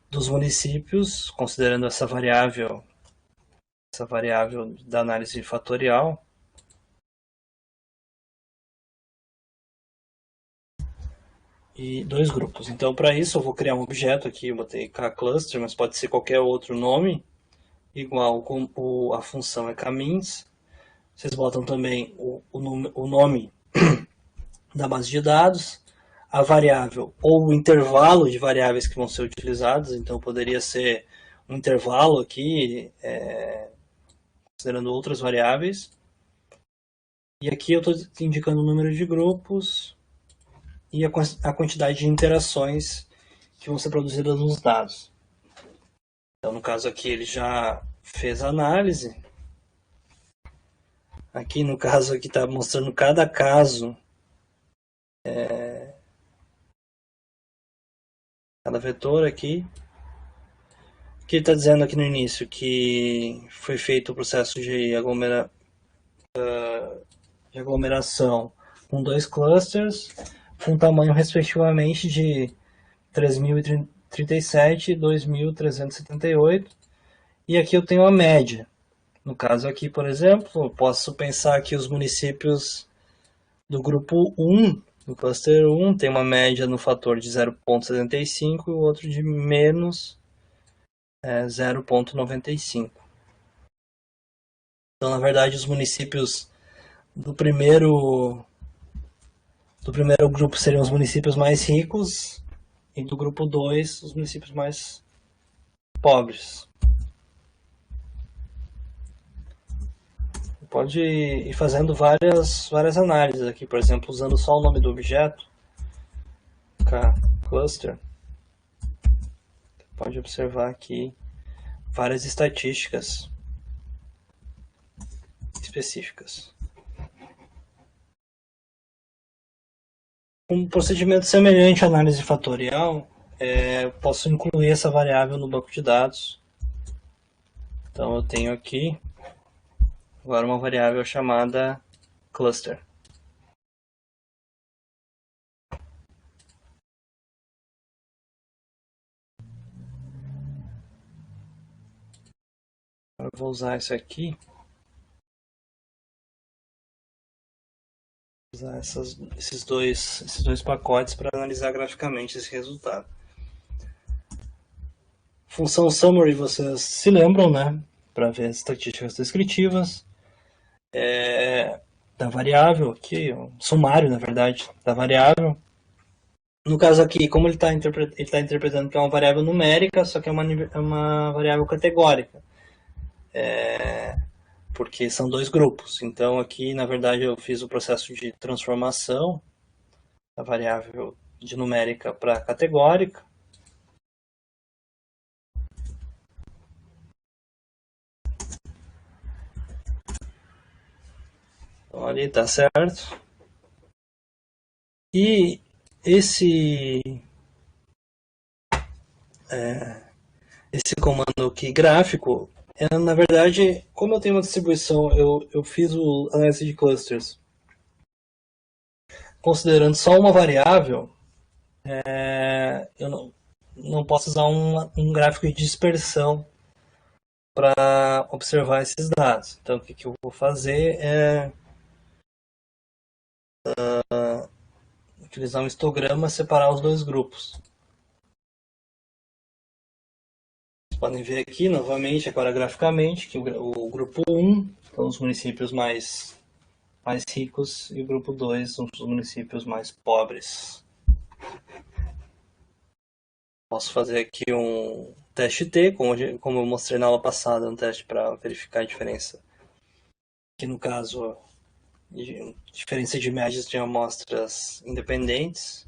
dos municípios, considerando essa variável da análise fatorial. E 2 grupos. Então, para isso, eu vou criar um objeto aqui, eu botei kcluster, mas pode ser qualquer outro nome, igual com a função é camins. Vocês botam também o nome da base de dados, a variável ou o intervalo de variáveis que vão ser utilizadas. Então, poderia ser um intervalo aqui, considerando outras variáveis. E aqui eu estou indicando o número de grupos e a quantidade de interações que vão ser produzidas nos dados. Então, no caso aqui, ele já fez a análise. Aqui, no caso, aqui está mostrando cada caso, cada vetor aqui. O que ele está dizendo aqui no início? Que foi feito o processo de aglomeração com 2 clusters, com tamanho respectivamente de 3.037 e 2.378. E aqui eu tenho a média. No caso aqui, por exemplo, eu posso pensar que os municípios do grupo 1, do cluster 1, tem uma média no fator de 0,75 e o outro de menos 0,95. Então, na verdade, os municípios do primeiro grupo seriam os municípios mais ricos e do grupo 2 os municípios mais pobres. Pode ir fazendo várias análises aqui, por exemplo, usando só o nome do objeto, cluster. Pode observar aqui várias estatísticas específicas. Um procedimento semelhante à análise fatorial, posso incluir essa variável no banco de dados. Então eu tenho aqui agora uma variável chamada cluster. Agora eu vou usar isso aqui. Usar esses dois pacotes para analisar graficamente esse resultado. Função summary vocês se lembram, né? Para ver as estatísticas descritivas da variável aqui, um sumário, na verdade, da variável. No caso aqui, como ele está interpretando que é uma variável numérica, só que é uma variável categórica. Porque são 2 grupos. Então aqui, na verdade, eu fiz o processo de transformação da variável de numérica para categórica. Então ali está certo. E esse comando aqui gráfico, na verdade, como eu tenho uma distribuição, eu fiz o análise de clusters considerando só uma variável, eu não posso usar um gráfico de dispersão para observar esses dados. Então, o que eu vou fazer é utilizar um histograma, separar os 2 grupos. Vocês podem ver aqui, novamente, agora graficamente, que o grupo 1 são os municípios mais ricos e o grupo 2 são os municípios mais pobres. Posso fazer aqui um teste T, como eu mostrei na aula passada, um teste para verificar a diferença. Aqui no caso, diferença de médias de amostras independentes.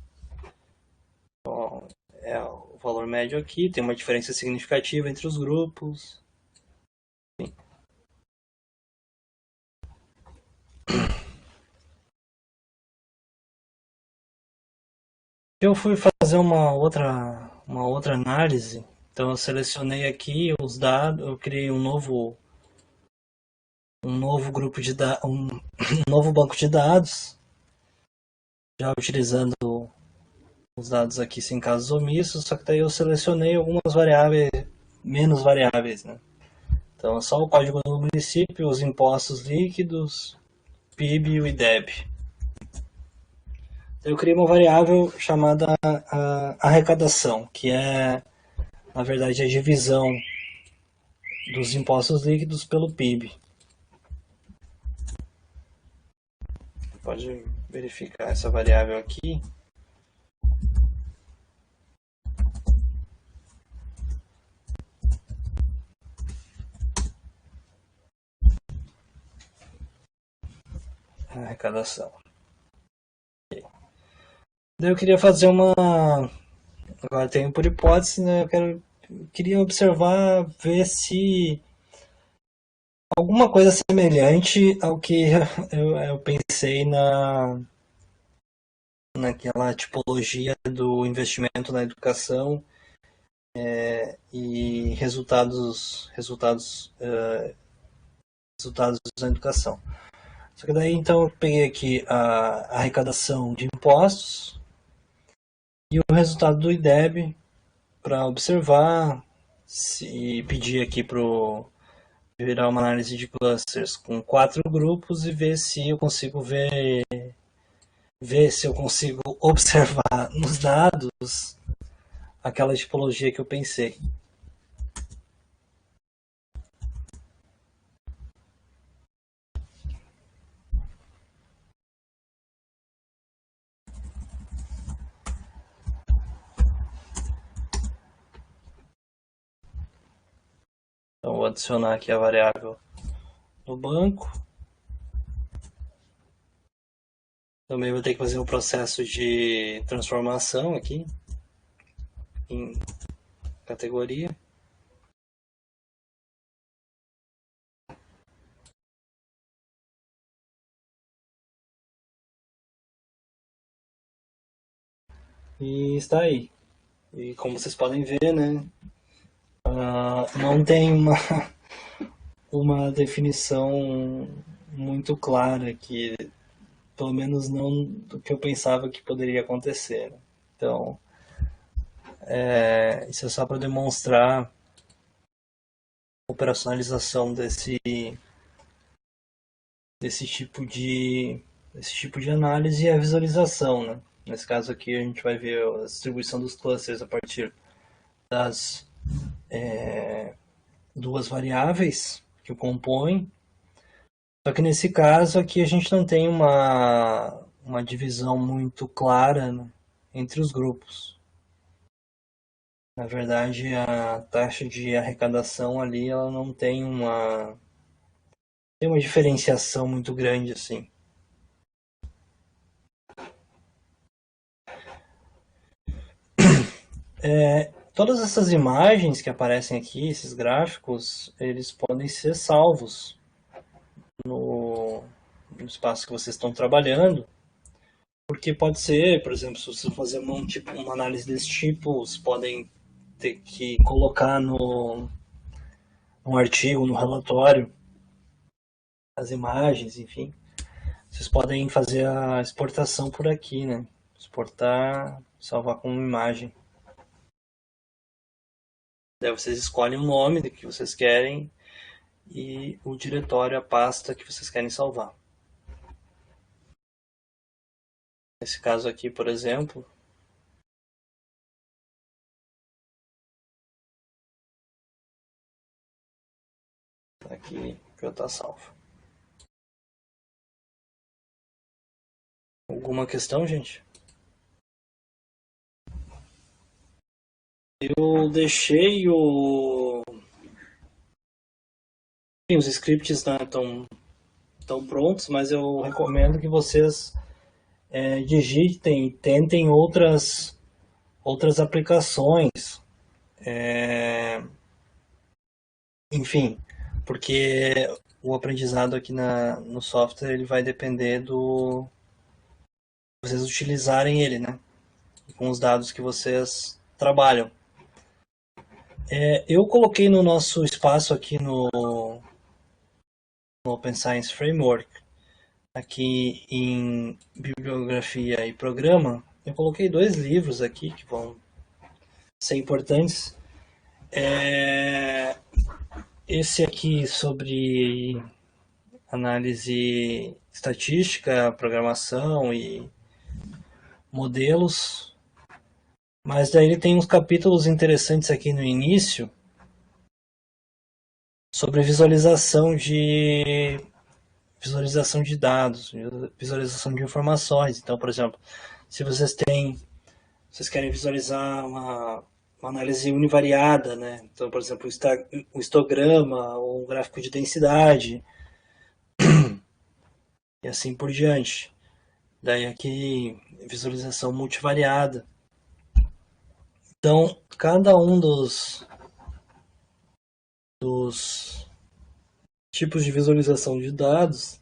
Então, é o valor médio aqui, tem uma diferença significativa entre os grupos. Eu fui fazer uma outra análise, então eu selecionei aqui os dados, eu criei um novo grupo de um novo banco de dados, já utilizando os dados aqui sem casos omissos, só que daí eu selecionei algumas variáveis, menos variáveis, né? Então é só o código do município, os impostos líquidos, PIB e o IDEB. Eu criei uma variável chamada arrecadação, que é, na verdade, a divisão dos impostos líquidos pelo PIB. Pode verificar essa variável aqui. Arrecadação. Daí eu queria fazer uma. Agora tenho por hipótese, né? Queria observar, ver se alguma coisa semelhante ao que eu pensei naquela tipologia do investimento na educação e resultados na educação. Só que daí então eu peguei aqui a arrecadação de impostos e o resultado do IDEB para observar e pedir aqui para virar uma análise de clusters com 4 grupos e ver se eu consigo ver se eu consigo observar nos dados aquela tipologia que eu pensei. Então vou adicionar aqui a variável no banco. Também vou ter que fazer um processo de transformação aqui em categoria. E está aí. E como vocês podem ver, né, não tem uma definição muito clara aqui, pelo menos não do que eu pensava que poderia acontecer. Então, isso é só para demonstrar a operacionalização desse tipo de análise e a visualização, né? Nesse caso aqui a gente vai ver a distribuição dos clusters a partir das duas variáveis que o compõem. Só que nesse caso aqui a gente não tem uma divisão muito clara, né, entre os grupos. Na verdade, a taxa de arrecadação ali ela não tem uma diferenciação muito grande assim. Todas essas imagens que aparecem aqui, esses gráficos, eles podem ser salvos no espaço que vocês estão trabalhando, porque pode ser, por exemplo, se você fazer uma análise desse tipo, vocês podem ter que colocar no artigo, no relatório, as imagens, enfim. Vocês podem fazer a exportação por aqui, né? Exportar, salvar como imagem. Daí vocês escolhem o nome que vocês querem e o diretório, a pasta que vocês querem salvar. Nesse caso aqui, por exemplo, aqui já está salvo. Alguma questão, gente? Eu deixei os scripts estão prontos, mas eu recomendo que vocês digitem e tentem outras aplicações. Enfim, porque o aprendizado aqui no software ele vai depender vocês utilizarem ele, né? Com os dados que vocês trabalham. Eu coloquei no nosso espaço aqui no Open Science Framework, aqui em bibliografia e programa, eu coloquei 2 livros aqui que vão ser importantes. Esse aqui sobre análise estatística, programação e modelos. Mas daí ele tem uns capítulos interessantes aqui no início sobre visualização de dados, visualização de informações. Então, por exemplo, se vocês querem visualizar uma análise univariada, né? Então, por exemplo, o histograma ou um gráfico de densidade e assim por diante. Daí aqui, visualização multivariada. Então, cada um dos tipos de visualização de dados,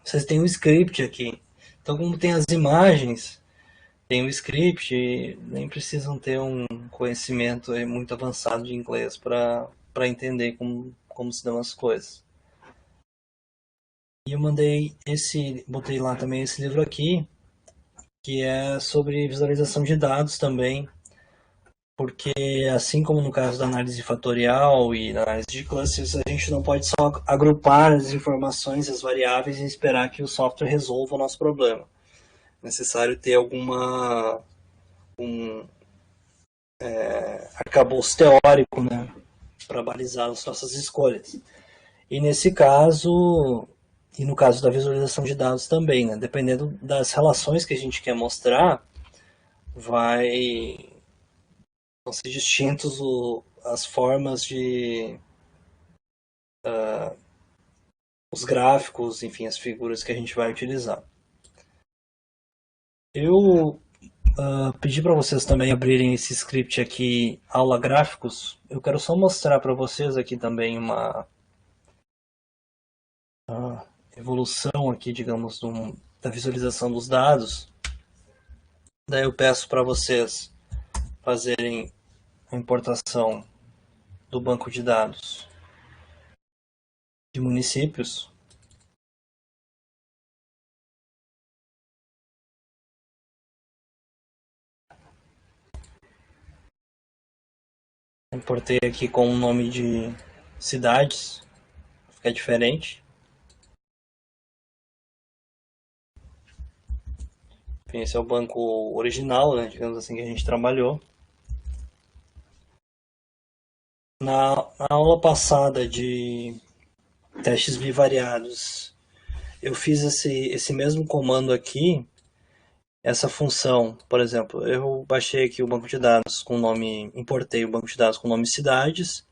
vocês têm um script aqui. Então, como tem as imagens, tem um script, nem precisam ter um conhecimento muito avançado de inglês para entender como se dão as coisas. E eu botei lá também esse livro aqui, que é sobre visualização de dados também, porque assim como no caso da análise fatorial e da análise de clusters, a gente não pode só agrupar as informações, as variáveis e esperar que o software resolva o nosso problema. É necessário ter um arcabouço teórico, né, para balizar as nossas escolhas. E nesse caso, e no caso da visualização de dados também, né, dependendo das relações que a gente quer mostrar, vão ser distintos as formas de os gráficos, enfim, as figuras que a gente vai utilizar. Eu pedi para vocês também abrirem esse script aqui, aula gráficos. Eu quero só mostrar para vocês aqui também uma evolução aqui, digamos, da visualização dos dados. Daí eu peço para vocês fazerem a importação do banco de dados de municípios. Importei aqui com o nome de cidades, fica diferente. Enfim, esse é o banco original, né, digamos assim, que a gente trabalhou. Na aula passada de testes bivariados, eu fiz esse mesmo comando aqui, essa função, por exemplo, eu baixei aqui o banco de dados com o nome, importei o banco de dados com o nome cidades,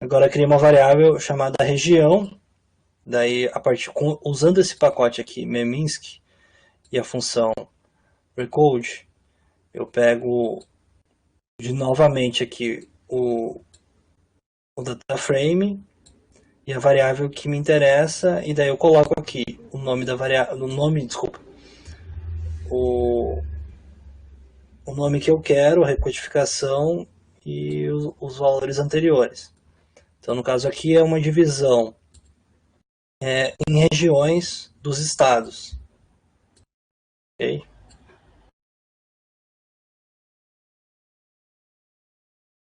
agora criei uma variável chamada região, daí usando esse pacote aqui, meminsk, e a função recode, eu pego novamente aqui o data frame e a variável que me interessa, e daí eu coloco aqui o nome da variável, o nome que eu quero, a recodificação e os valores anteriores. Então, no caso aqui é uma divisão em regiões dos estados. Ok?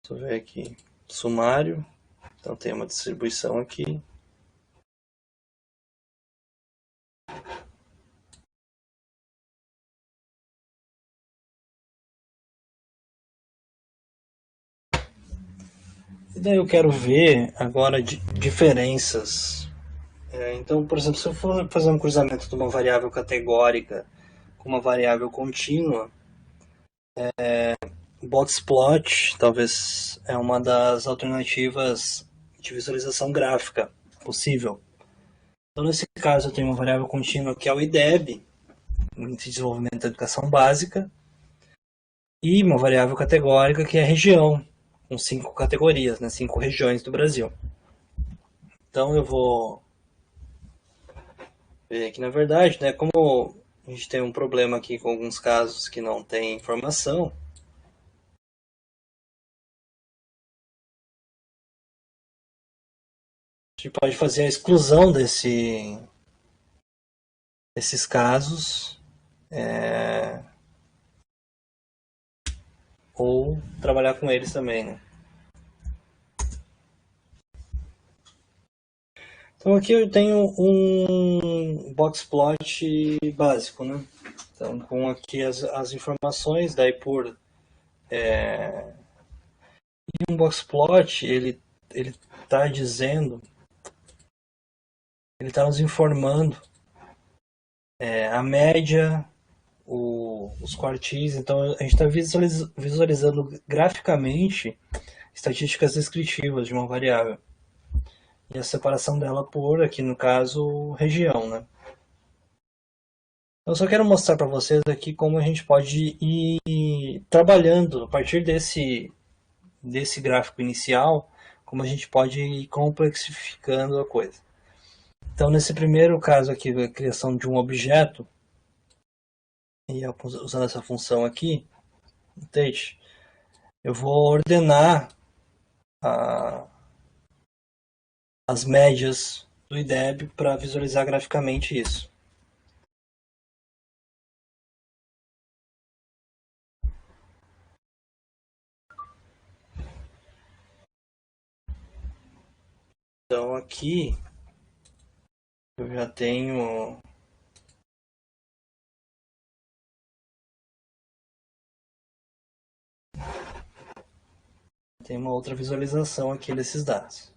Deixa eu ver aqui. Sumário. Então tem uma distribuição aqui. E daí eu quero ver agora diferenças. Então, por exemplo, se eu for fazer um cruzamento de uma variável categórica com uma variável contínua, Boxplot talvez é uma das alternativas de visualização gráfica possível. Então, nesse caso, eu tenho uma variável contínua que é o IDEB, Índice de Desenvolvimento da Educação Básica, e uma variável categórica que é a região, com 5 categorias, né, 5 regiões do Brasil. Então, eu vou ver aqui, na verdade, né, como a gente tem um problema aqui com alguns casos que não tem informação, a gente pode fazer a exclusão desses casos ou trabalhar com eles também, né? Então aqui eu tenho um boxplot básico, né? Então com aqui as informações, daí por e um boxplot ele está dizendo, ele está nos informando a média, os quartis, então a gente está visualizando graficamente estatísticas descritivas de uma variável. E a separação dela por, aqui no caso, região, né? Eu só quero mostrar para vocês aqui como a gente pode ir trabalhando a partir desse gráfico inicial, como a gente pode ir complexificando a coisa. Então, nesse primeiro caso aqui, a criação de um objeto, e usando essa função aqui, rotate, eu vou ordenar a, as médias do IDEB para visualizar graficamente isso. Então aqui eu já tenho uma outra visualização aqui desses dados.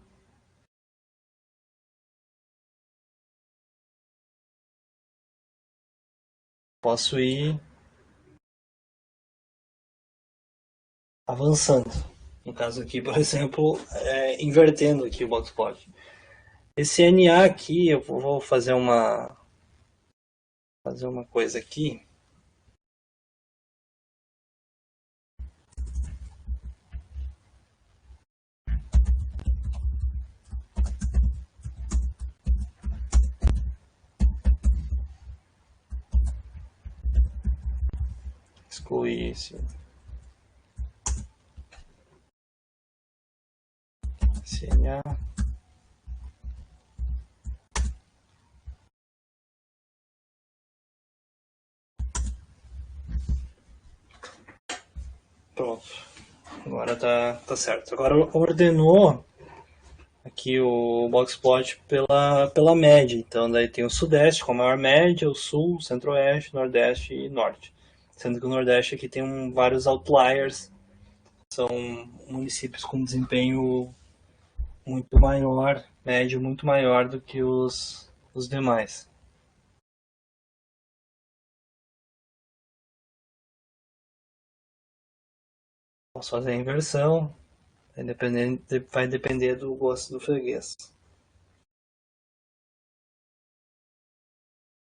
Posso ir avançando. No caso aqui, por exemplo, invertendo aqui o boxplot. Esse NA aqui, eu vou fazer uma coisa aqui. Excluir esse NA. Pronto. Agora tá certo. Agora ordenou aqui o boxplot pela média. Então daí tem o sudeste com a maior média, o sul, centro-oeste, nordeste e norte. Sendo que o nordeste aqui tem vários outliers, são municípios com desempenho muito maior, médio muito maior do que os demais. Posso fazer a inversão, vai depender do gosto do freguês.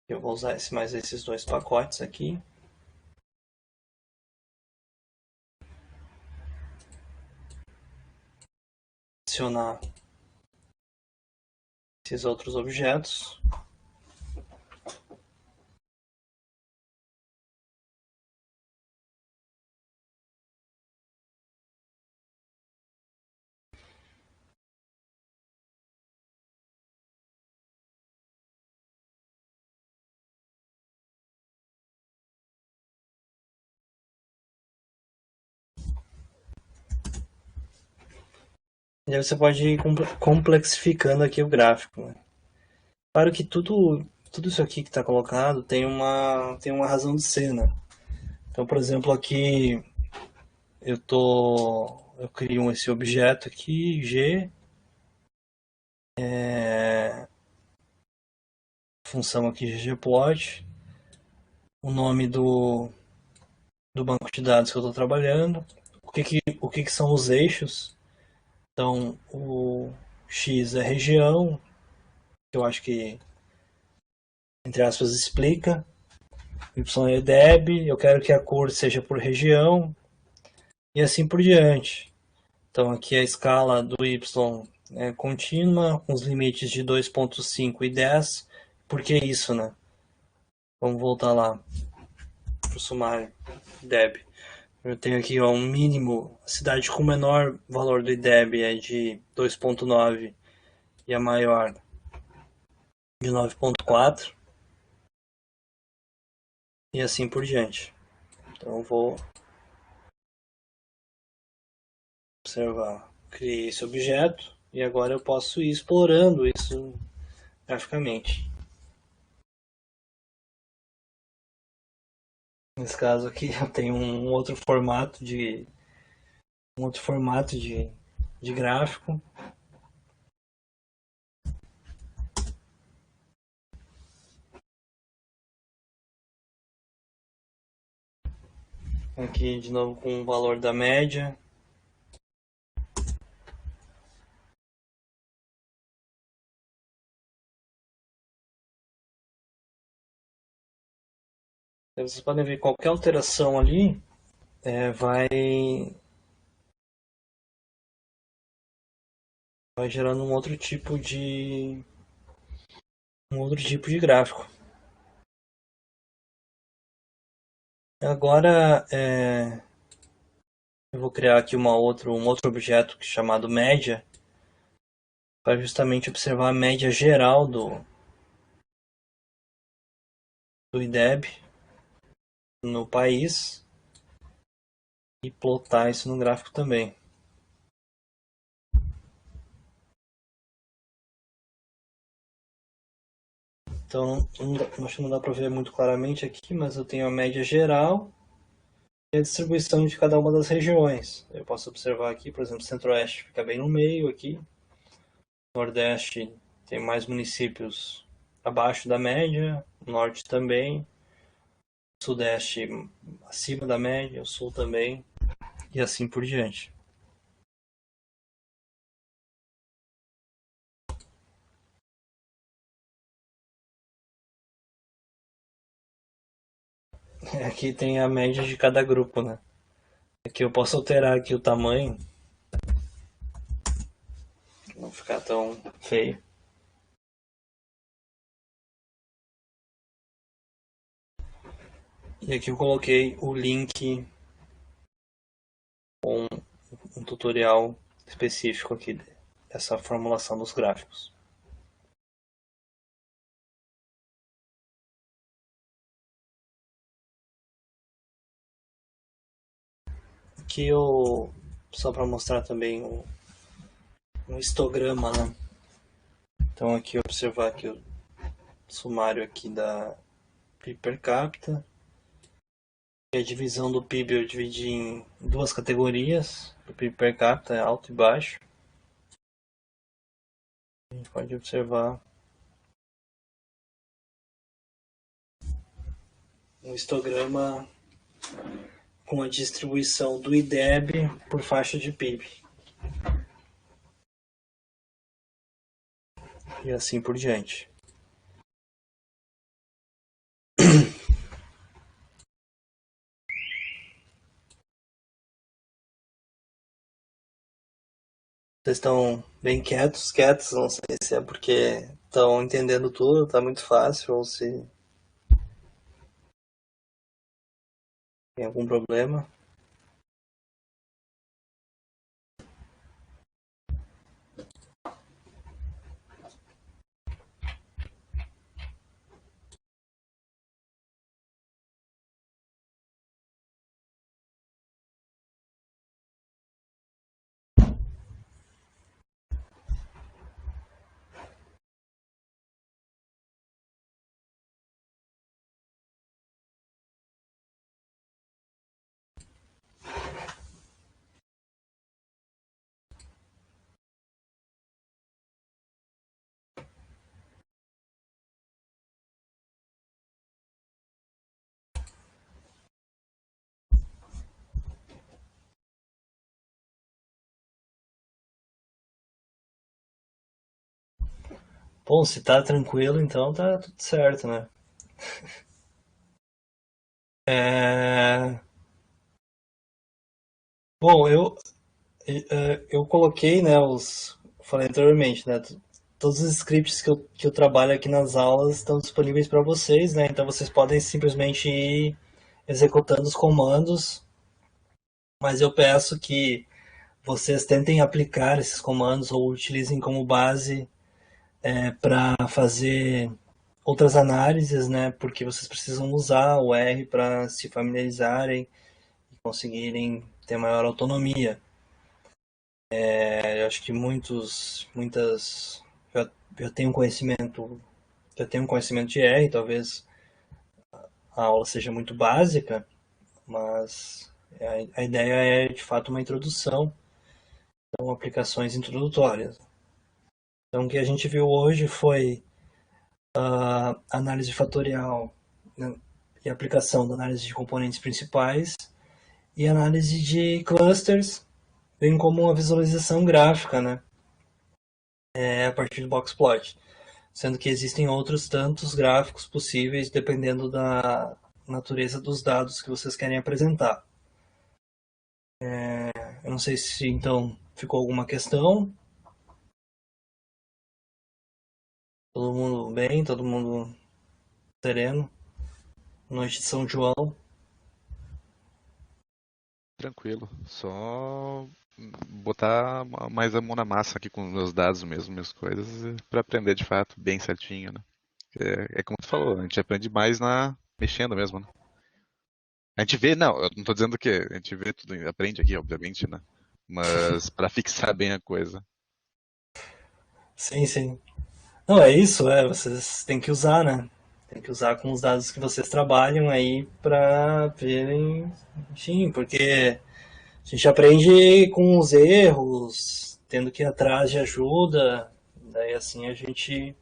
Eu vou usar mais esses dois pacotes aqui. Adicionar esses outros objetos. E aí você pode ir complexificando aqui o gráfico. Né? Claro que tudo isso aqui que está colocado tem uma razão de ser. Né? Então, por exemplo, aqui eu crio esse objeto aqui, G, função aqui ggplot, o nome do banco de dados que eu estou trabalhando, o que são os eixos. Então, o X é região, que eu acho que, entre aspas, explica. Y é DEB, eu quero que a cor seja por região, e assim por diante. Então, aqui a escala do Y é contínua, com os limites de 2,5 e 10. Por que isso, né? Vamos voltar lá para o sumário DEB. Eu tenho aqui ó, um mínimo, a cidade com o menor valor do IDEB é de 2,9 e a maior de 9,4 e assim por diante. Então eu vou observar, criei esse objeto e agora eu posso ir explorando isso graficamente. Nesse caso aqui eu tenho um outro formato de gráfico. Aqui de novo com o valor da média. Vocês podem ver qualquer alteração ali vai gerando um outro tipo de gráfico. Agora eu vou criar aqui um outro objeto chamado média para justamente observar a média geral do IDEB no país e plotar isso no gráfico também. Então, acho que não dá para ver muito claramente aqui, mas eu tenho a média geral e a distribuição de cada uma das regiões. Eu posso observar aqui, por exemplo, Centro-Oeste fica bem no meio aqui, Nordeste tem mais municípios abaixo da média, Norte também, Sudeste acima da média, o Sul também, e assim por diante. Aqui tem a média de cada grupo, né? Aqui eu posso alterar aqui o tamanho, pra não ficar tão feio. E aqui eu coloquei o link com um tutorial específico aqui dessa formulação dos gráficos. Aqui eu, só para mostrar também um histograma, né? Então aqui observar aqui o sumário aqui da PIB per capita. E a divisão do PIB eu dividi em duas categorias. O PIB per capita é alto e baixo. A gente pode observar um histograma com a distribuição do IDEB por faixa de PIB. E assim por diante. Vocês estão bem quietos, não sei se é porque estão entendendo tudo, tá muito fácil, ou se tem algum problema. Bom, se tá tranquilo, então tá tudo certo, né? É... Bom, eu coloquei, né, falei anteriormente, né, todos os scripts que eu trabalho aqui nas aulas estão disponíveis para vocês, né, então vocês podem simplesmente ir executando os comandos, mas eu peço que vocês tentem aplicar esses comandos ou utilizem como base para fazer outras análises, né, porque vocês precisam usar o R para se familiarizarem e conseguirem ter maior autonomia. Eu acho que muitas já têm um conhecimento de R, talvez a aula seja muito básica, mas a ideia é de fato uma introdução, então aplicações introdutórias. Então o que a gente viu hoje foi a análise fatorial, né, e aplicação da análise de componentes principais e análise de clusters, bem como uma visualização gráfica, né, a partir do boxplot. Sendo que existem outros tantos gráficos possíveis dependendo natureza dos dados que vocês querem apresentar. Eu não sei se então ficou alguma questão. Todo mundo bem? Todo mundo sereno? Noite de São João. Tranquilo. Só botar mais a mão na massa aqui com os meus dados mesmo, minhas coisas, para aprender de fato bem certinho, né? É como tu falou, a gente aprende mais mexendo mesmo, né? A gente vê, não, eu não tô dizendo que a gente vê tudo, aprende aqui, obviamente, né? Mas para fixar bem a coisa. Sim, sim. Não, é isso, vocês têm que usar, né? Tem que usar com os dados que vocês trabalham aí pra verem, enfim, porque a gente aprende com os erros, tendo que ir atrás de ajuda, daí assim a gente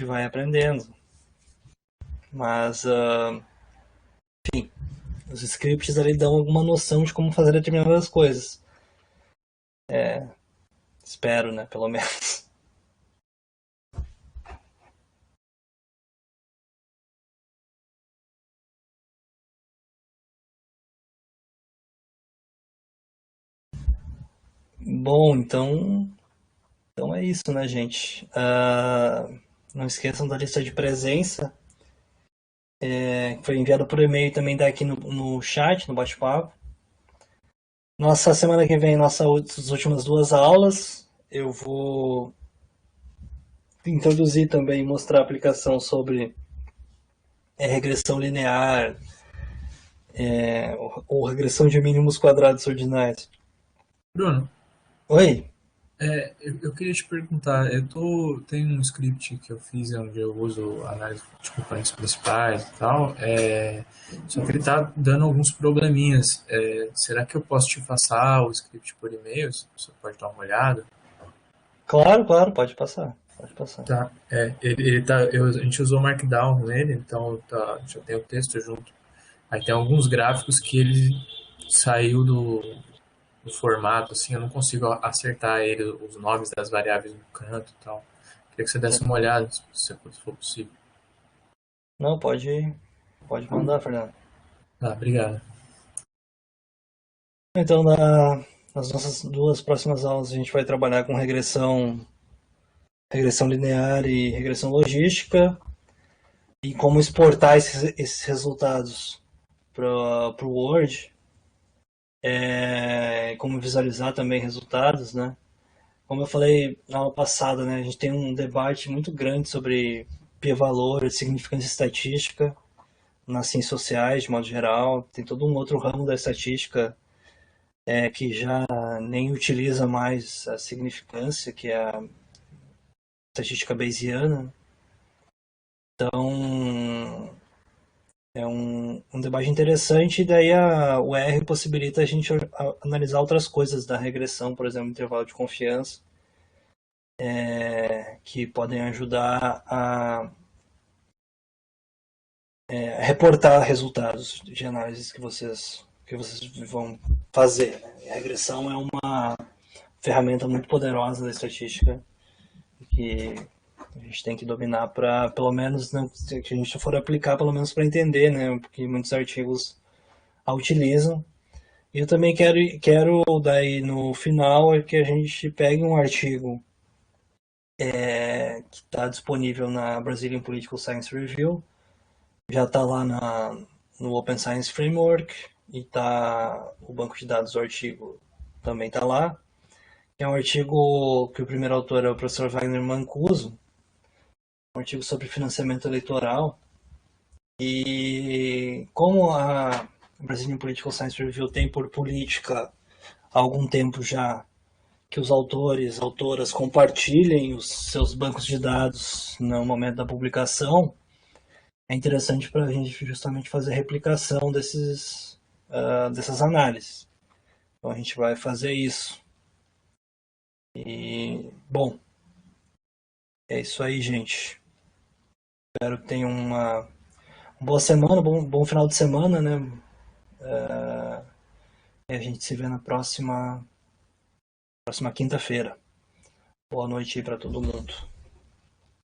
vai aprendendo. Mas, enfim, os scripts ali dão alguma noção de como fazer determinadas coisas. Espero, né, pelo menos. Bom, então é isso, né, gente? Não esqueçam da lista de presença, que foi enviada por e-mail também tá aqui no chat, no bate-papo. Nossa semana que vem, nossas últimas duas aulas, eu vou introduzir também, mostrar a aplicação sobre regressão linear, ou regressão de mínimos quadrados ordinais. Bruno, Oi? eu queria te perguntar, tem um script que eu fiz onde eu uso análise de componentes principais e tal, só que ele está dando alguns probleminhas. Será que eu posso te passar o script por e-mail? Você pode dar uma olhada? Claro, claro, pode passar. Pode passar. Tá, a gente usou Markdown nele, então já tem o texto junto. Aí tem alguns gráficos que ele saiu do formato, assim, eu não consigo acertar ele, os nomes das variáveis no canto e tal. Queria que você desse uma olhada, se for possível. Não, pode mandar, Fernando. Ah, obrigado. Então, nas nossas duas próximas aulas, a gente vai trabalhar com regressão linear e regressão logística, e como exportar esses resultados para o Word, como visualizar também resultados, né? Como eu falei na aula passada, né, a gente tem um debate muito grande sobre p-valor, significância estatística nas ciências sociais, de modo geral. Tem todo um outro ramo da estatística que já nem utiliza mais a significância, que é a estatística bayesiana. Então, é um debate interessante, e daí o R possibilita a gente analisar outras coisas da regressão, por exemplo, intervalo de confiança, que podem ajudar a reportar resultados de análises que vocês vão fazer. A regressão é uma ferramenta muito poderosa da estatística que a gente tem que dominar para, pelo menos, né, que a gente for aplicar, pelo menos para entender, né, porque muitos artigos a utilizam. E eu também quero daí no final que a gente pegue um artigo que está disponível na Brazilian Political Science Review, já está lá no Open Science Framework, e o banco de dados do artigo também está lá. É um artigo que o primeiro autor é o professor Wagner Mancuso, um artigo sobre financiamento eleitoral. E como a Brazilian Political Science Review tem por política há algum tempo já que os autoras compartilhem os seus bancos de dados no momento da publicação, é interessante para a gente justamente fazer replicação dessas análises. Então a gente vai fazer isso. E, bom, é isso aí, gente. Espero que tenham uma boa semana, bom final de semana, né? E a gente se vê na próxima quinta-feira. Boa noite aí para todo mundo.